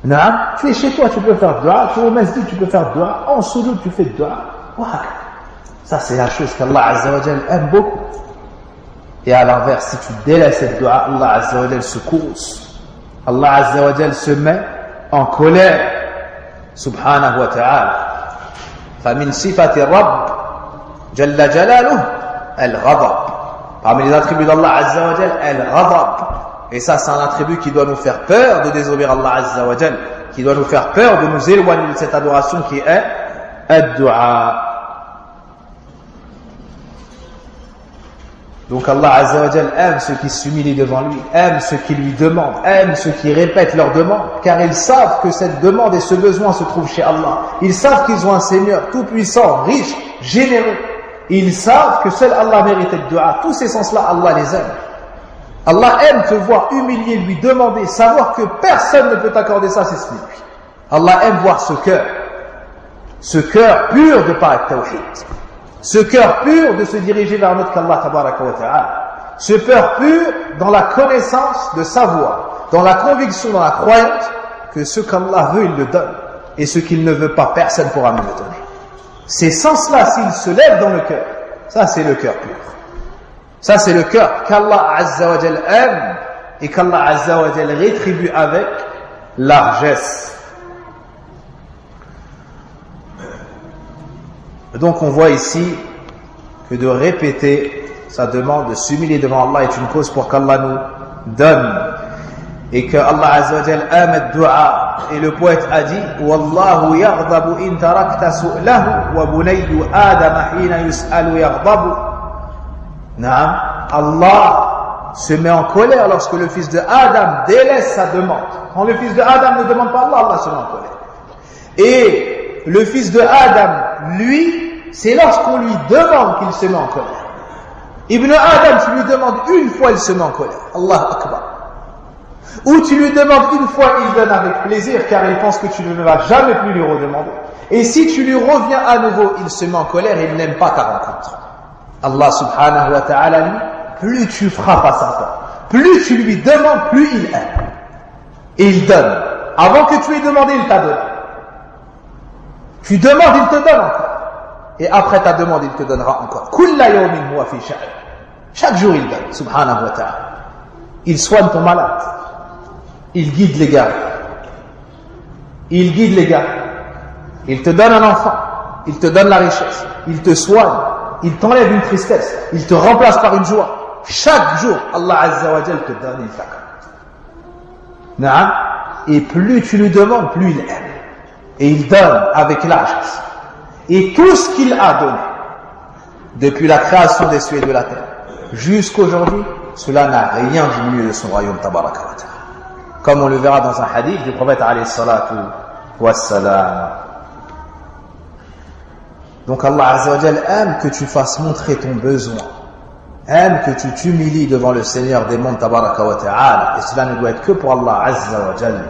Non, tu es chez toi, tu peux faire dua, tu es au masjid, tu peux faire dua, en soudoud, tu fais dua. Ça, c'est la chose qu'Allah Azza wa Jal aime beaucoup. Et à l'inverse, si tu délaisses cette dua, Allah Azza wa Jal se course. Allah Azza wa Jal se met en colère. Subhanahu wa ta'ala. فَمِنْ صِفَةِ الرَّبِّ جَلَّ جَلَالُهُ الْغَضَبُ. Parmi les attributs d'Allah Azza wa Jal, al-ghadab. Et ça, c'est un attribut qui doit nous faire peur de désobéir à Allah Azza wa Jal, qui doit nous faire peur de nous éloigner de cette adoration qui est ad-du'a. Donc Allah Azza wa Jal aime ceux qui s'humilient devant lui, aime ceux qui lui demandent, aime ceux qui répètent leur demande, car ils savent que cette demande et ce besoin se trouvent chez Allah. Ils savent qu'ils ont un Seigneur tout-puissant, riche, généreux. Ils savent que seul Allah mérite le dua. Tous ces sens-là, Allah les aime. Allah aime te voir humilier, lui demander, savoir que personne ne peut t'accorder ça, c'est celui. Allah aime voir ce cœur pur de par tawhid, ce cœur pur de se diriger vers notre qu'Allah tabaraka wa ta'ala, ce cœur pur dans la connaissance de savoir, dans la conviction, dans la croyance que ce qu'Allah veut, il le donne, et ce qu'il ne veut pas, personne ne pourra me le donner. Ces sens-là, s'ils se lèvent dans le cœur, ça c'est le cœur pur. Ça c'est le cœur qu'Allah Azza wa Jal aime et qu'Allah Azza wa Jal rétribue avec largesse. Donc on voit ici que de répéter sa demande, de s'humilier devant Allah est une cause pour qu'Allah nous donne. Et que Allah Azza wa Jal aime le dua. Et le poète a dit Wallahu yaghdabu in tarakta su'lahu wa bunayyu Adam hina yus'alu yaghdabu. Naam, Allah se met en colère lorsque le fils de Adam délaisse sa demande. Quand le fils de Adam ne demande pas Allah, Allah se met en colère. Et le fils de Adam, lui, c'est lorsqu'on lui demande qu'il se met en colère. Ibn Adam, tu lui demandes une fois, il se met en colère. Allahu Akbar. Ou tu lui demandes une fois, il donne avec plaisir, car il pense que tu ne vas jamais plus lui redemander. Et si tu lui reviens à nouveau, il se met en colère et il n'aime pas ta rencontre. Allah subhanahu wa ta'ala, lui, plus tu frappes à sa porte, plus tu lui demandes, plus il aime. Et il donne. Avant que tu aies demandé, il t'a donné. Tu demandes, il te donne encore. Et après ta demande, il te donnera encore. Kulla yawmin huwa fi sha'n. Chaque jour, il donne, subhanahu wa ta'ala. Il soigne ton malade. Il guide les gars. Il guide les gars. Il te donne un enfant. Il te donne la richesse. Il te soigne. Il t'enlève une tristesse. Il te remplace par une joie. Chaque jour, Allah Azza wa Jal te donne une zakat. Et plus tu lui demandes, plus il aime. Et il donne avec largesse. Et tout ce qu'il a donné, depuis la création des cieux et de la terre, jusqu'aujourd'hui, cela n'a rien diminué de son royaume, tabaraka wa ta'ala. Comme on le verra dans un hadith du prophète alayhi salatu wassalam. Donc Allah Azza wa Jal aime que tu fasses montrer ton besoin, aime que tu t'humilies devant le Seigneur des mondes, tabaraka wa ta'ala. Et cela ne doit être que pour Allah Azza wa Jal.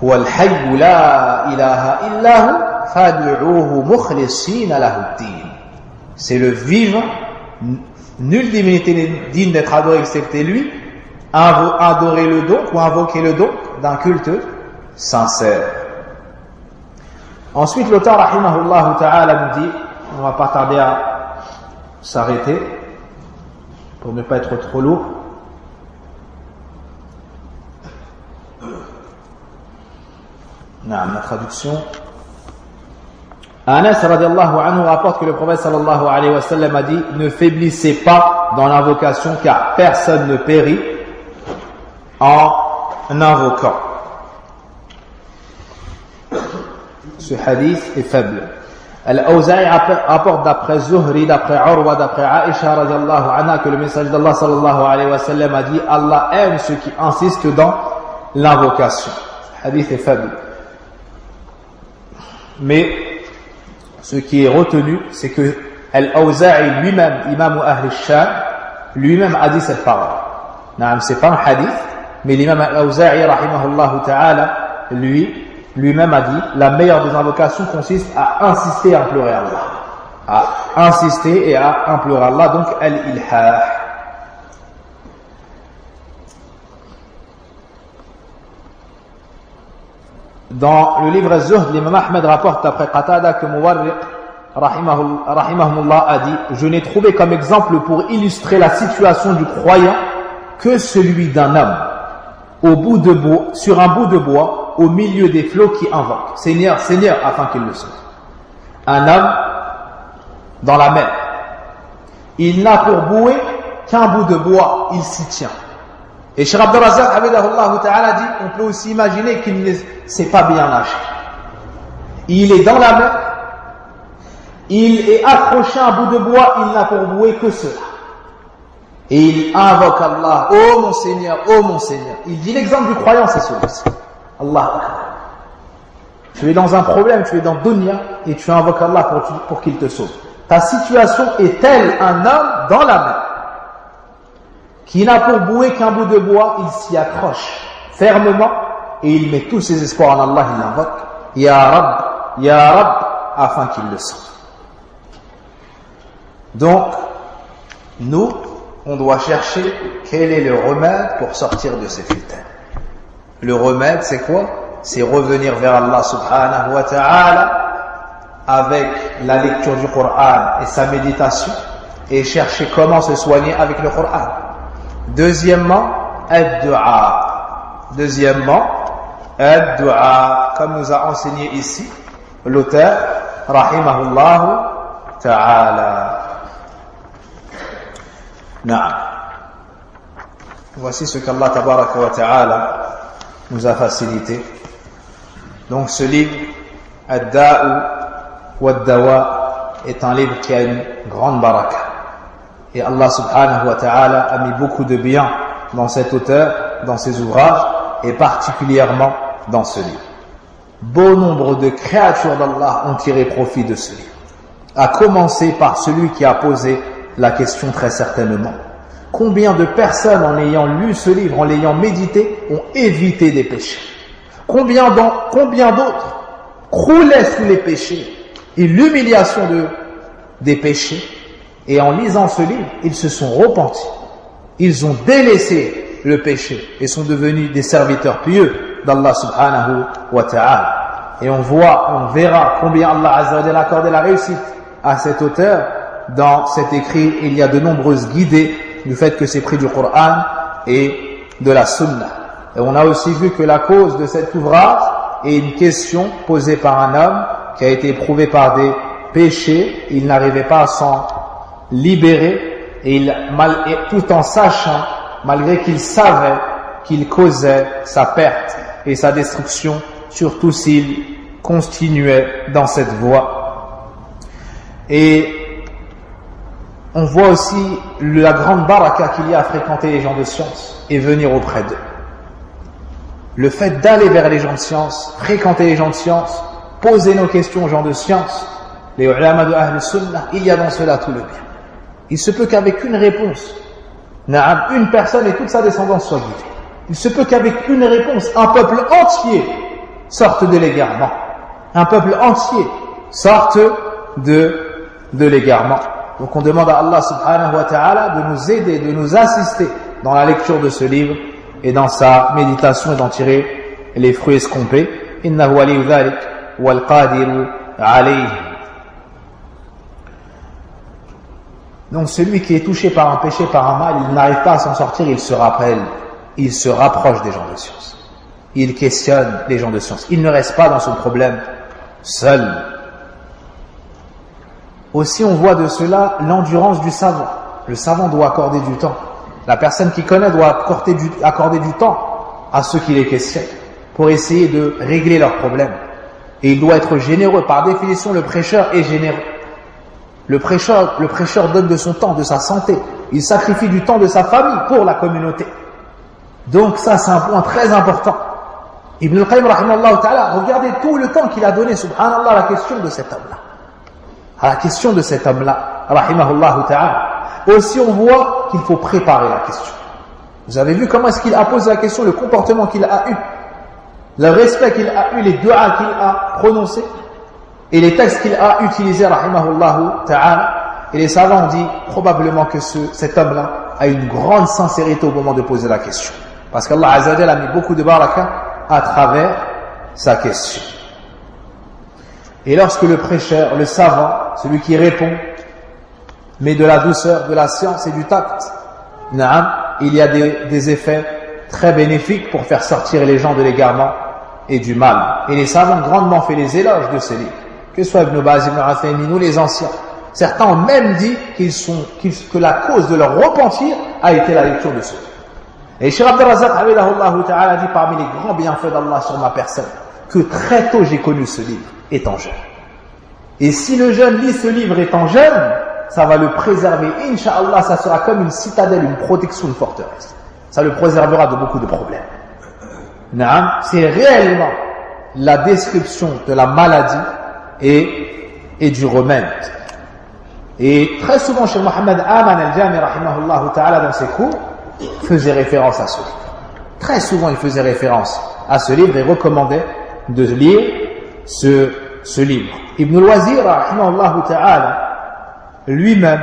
Huwa al-hayy la ilaha illa hu fad'uuhu mukhlisina lahu ad-din. C'est le vivant, nulle divinité n'est digne d'être adorée excepté lui. Adorer le don ou invoquer le don d'un culte sincère. Ensuite, l'auteur rahimahullah ta'ala nous dit, on va pas tarder à s'arrêter pour ne pas être trop lourd. La traduction. Anas radiallahu anhu rapporte que le prophète sallallahu alayhi wa sallam a dit: ne faiblissez pas dans l'invocation, car personne ne périt en invoquant. Ce hadith est faible. Al-Awza'i apporte d'après Zuhri, d'après Urwa, d'après Aisha radiallahu anha que le message d'Allah sallallahu alayhi wa sallam a dit: Allah aime ceux qui insistent dans l'invocation. Ce hadith est faible. Mais ce qui est retenu, c'est que Al-Awza'i lui-même, imam Ahl al-Sham, lui-même a dit cette parole. Non, c'est pas un hadith, mais l'imam Al-Awza'i rahimahullah ta'ala, lui-même a dit: la meilleure des invocations consiste à insister et à implorer Allah. À insister et à implorer Allah, donc al-ilhah. Dans le livre Az-Zuhd, l'imam Ahmed rapporte d'après Qatada que Muwarriq rahimahullah a dit: je n'ai trouvé comme exemple pour illustrer la situation du croyant que celui d'un homme sur un bout de bois au milieu des flots qui invoque Seigneur, Seigneur, afin qu'il le sauve. Un homme dans la mer, il n'a pour bouée qu'un bout de bois, il s'y tient. Et Cheikh Abdul Razzaq Habibullah Ta'ala dit: on peut aussi imaginer qu'il ne s'est pas bien lâché. Il est dans la mer, il est accroché à un bout de bois, il n'a pour bouée que cela. Et il invoque Allah: oh mon Seigneur, oh mon Seigneur. Il dit l'exemple du croyant, c'est celui-ci. Allah. Tu es dans un problème, tu es dans dunya et tu invoques Allah pour qu'il te sauve. Ta situation est telle un homme dans la mer qui n'a pour bouée qu'un bout de bois, il s'y accroche fermement et il met tous ses espoirs en Allah, il l'invoque: Ya Rab, afin qu'il le sauve. Donc, nous, on doit chercher quel est le remède pour sortir de ces fitaines. Le remède, c'est quoi? C'est revenir vers Allah subhanahu wa ta'ala avec la lecture du Coran et sa méditation et chercher comment se soigner avec le Coran. Deuxièmement, ad-du'a. Comme nous a enseigné ici l'auteur, rahimahullah ta'ala. Naam. Voici ce qu'Allah tabaraka wa ta'ala nous a facilité. Donc ce livre, Ad-Da'u Wad-Dawa, est un livre qui a une grande baraka. Et Allah subhanahu wa ta'ala a mis beaucoup de bien dans cet auteur, dans ses ouvrages, et particulièrement dans ce livre. Bon nombre de créatures d'Allah ont tiré profit de ce livre. À commencer par celui qui a posé la question très certainement: combien de personnes, en ayant lu ce livre, en l'ayant médité, ont évité des péchés? Combien d'autres croulaient sous les péchés et l'humiliation des péchés, et en lisant ce livre, ils se sont repentis. Ils ont délaissé le péché et sont devenus des serviteurs pieux d'Allah subhanahu wa ta'ala. Et on verra combien Allah azza wa jalla a accordé la réussite à cet auteur. Dans cet écrit, il y a de nombreuses guidées du fait que c'est pris du Coran et de la Sunna. Et on a aussi vu que la cause de cet ouvrage est une question posée par un homme qui a été éprouvé par des péchés. Il n'arrivait pas à s'en libérer et tout en sachant, malgré qu'il savait qu'il causait sa perte et sa destruction surtout s'il continuait dans cette voie. Et on voit aussi la grande baraka qu'il y a à fréquenter les gens de science et venir auprès d'eux. Le fait d'aller vers les gens de science, fréquenter les gens de science, poser nos questions aux gens de science, les ulama de Ahl Sunnah, il y a dans cela tout le bien. Il se peut qu'avec une réponse, une personne et toute sa descendance soient guidées. Il se peut qu'avec une réponse, un peuple entier sorte de l'égarement. Un peuple entier sorte de l'égarement. Donc on demande à Allah subhanahu wa ta'ala de nous aider, de nous assister dans la lecture de ce livre et dans sa méditation et d'en tirer les fruits escomptés. Innahu waliyyu dhalik wal qadiru alayhi. Donc celui qui est touché par un péché, par un mal, il n'arrive pas à s'en sortir, il se rappelle, il se rapproche des gens de science. Il questionne les gens de science. Il ne reste pas dans son problème seul. Aussi on voit de cela l'endurance du savant. Le savant doit accorder du temps. La personne qui connaît doit accorder du temps à ceux qui les questionnent pour essayer de régler leurs problèmes. Et il doit être généreux. Par définition, le prêcheur est généreux. Le prêcheur donne de son temps, de sa santé. Il sacrifie du temps de sa famille pour la communauté. Donc ça, c'est un point très important. Ibn al-Qayyim, rahimahullah ta'ala, regardez tout le temps qu'il a donné, subhanallah, à la question de cet homme-là. À la question de cet homme-là, rahimahullah ta'ala. Aussi, on voit qu'il faut préparer la question. Vous avez vu comment est-ce qu'il a posé la question, le comportement qu'il a eu, le respect qu'il a eu, les du'as qu'il a prononcés, et les textes qu'il a utilisés, rahimahullah ta'ala. Et les savants ont dit probablement que cet homme-là a une grande sincérité au moment de poser la question. Parce qu'Allah Azza wa Jalla a mis beaucoup de baraka à travers sa question. Et lorsque le prêcheur, le savant, celui qui répond, met de la douceur, de la science et du tact, il y a des effets très bénéfiques pour faire sortir les gens de l'égarement et du mal. Et les savants ont grandement fait les éloges de ces livres, que ce soit Ibn Baz, Ibn Uthaymin ou les anciens. Certains ont même dit que la cause de leur repentir a été la lecture de ce livre. Et Cheikh Abdel Razak ta'ala dit parmi les grands bienfaits d'Allah sur ma personne, que très tôt j'ai connu ce livre, étant jeune. Et si le jeune lit ce livre étant jeune, ça va le préserver. Inch'Allah, ça sera comme une citadelle, une protection, une forteresse. Ça le préservera de beaucoup de problèmes. C'est réellement la description de la maladie et du remède. Et très souvent, Cheikh Mohammed Aman al-Jami, rahimahullah ta'ala, dans ses cours, faisait référence à ce livre. Très souvent, il faisait référence à ce livre et recommandait de lire ce livre. Ibn al-Wazir, rahimahullah ta'ala, lui-même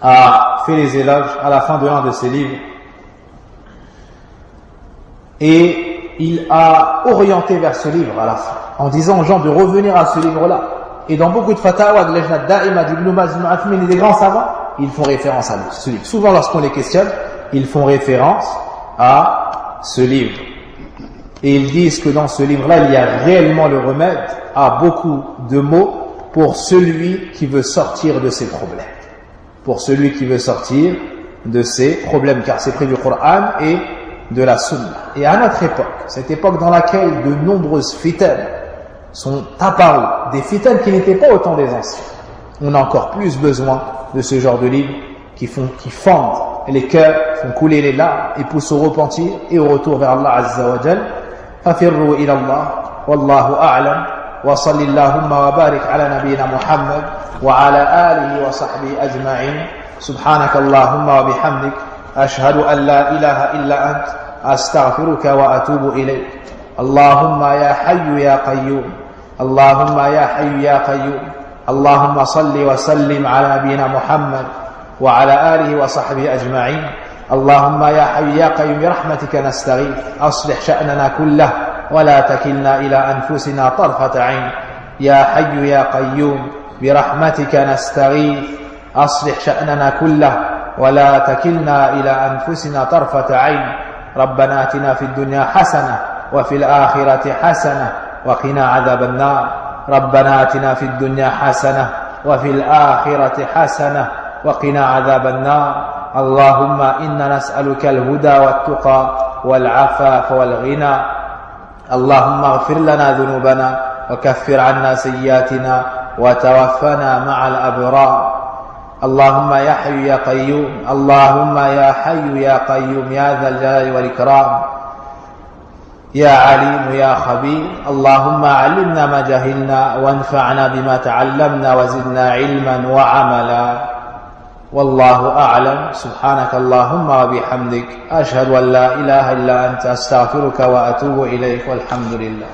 a fait les éloges à la fin de l'un de ses livres et il a orienté vers ce livre à la fin en disant aux gens de revenir à ce livre-là. Et dans beaucoup de fatawa de l'Ajnad Da'ima, d'Ibn Baz, d'Ibn Uthaymin et des grands savants, ils font référence à ce livre. Souvent lorsqu'on les questionne, ils font référence à ce livre. Et ils disent que dans ce livre-là, il y a réellement le remède à beaucoup de maux pour celui qui veut sortir de ses problèmes. Pour celui qui veut sortir de ses problèmes, car c'est pris du Coran et de la Sunna. Et à notre époque, cette époque dans laquelle de nombreuses fitanes sont apparues, des fitanes qui n'étaient pas autant des anciens, on a encore plus besoin de ce genre de livres qui fendent les cœurs, font couler les larmes et poussent au repentir et au retour vers Allah Azza wa Jal. Fafirru ila Allah, wallahu a'lam. وصل اللهم وبارك على نبينا محمد وعلى آله وصحبه أجمعين سبحانك اللهم وبحمدك أشهد أن لا إله إلا أنت أستغفرك وأتوب إليك اللهم يا حي يا قيوم اللهم يا حي يا قيوم اللهم صل وسلم على نبينا محمد وعلى آله وصحبه أجمعين اللهم يا حي يا قيوم برحمتك نستغيث أصلح شأننا كله ولا تكلنا إلى أنفسنا طرفة عين يا حي يا قيوم برحمتك نستغيث أصلح شأننا كله ولا تكلنا إلى أنفسنا طرفة عين ربنا آتنا في الدنيا حسنة وفي الآخرة حسنة وقنا عذاب النار ربنا آتنا في الدنيا حسنة وفي الآخرة حسنة وقنا عذاب النار اللهم إنا نسألك الهدى والتقى والعفاف والغنى اللهم اغفر لنا ذنوبنا وكفر عنا سيئاتنا وتوفنا مع الأبرار. اللهم يا حي يا قيوم، اللهم يا حي يا قيوم يا ذا الجلال والإكرام، يا عليم يا خبير. اللهم علمنا ما جهلنا وانفعنا بما تعلمنا وزدنا علما وعملا. والله أعلم. سبحانك اللهم وبحمدك، أشهد أن لا إله إلا أنت، أستغفرك وأتوب إليك، والحمد لله.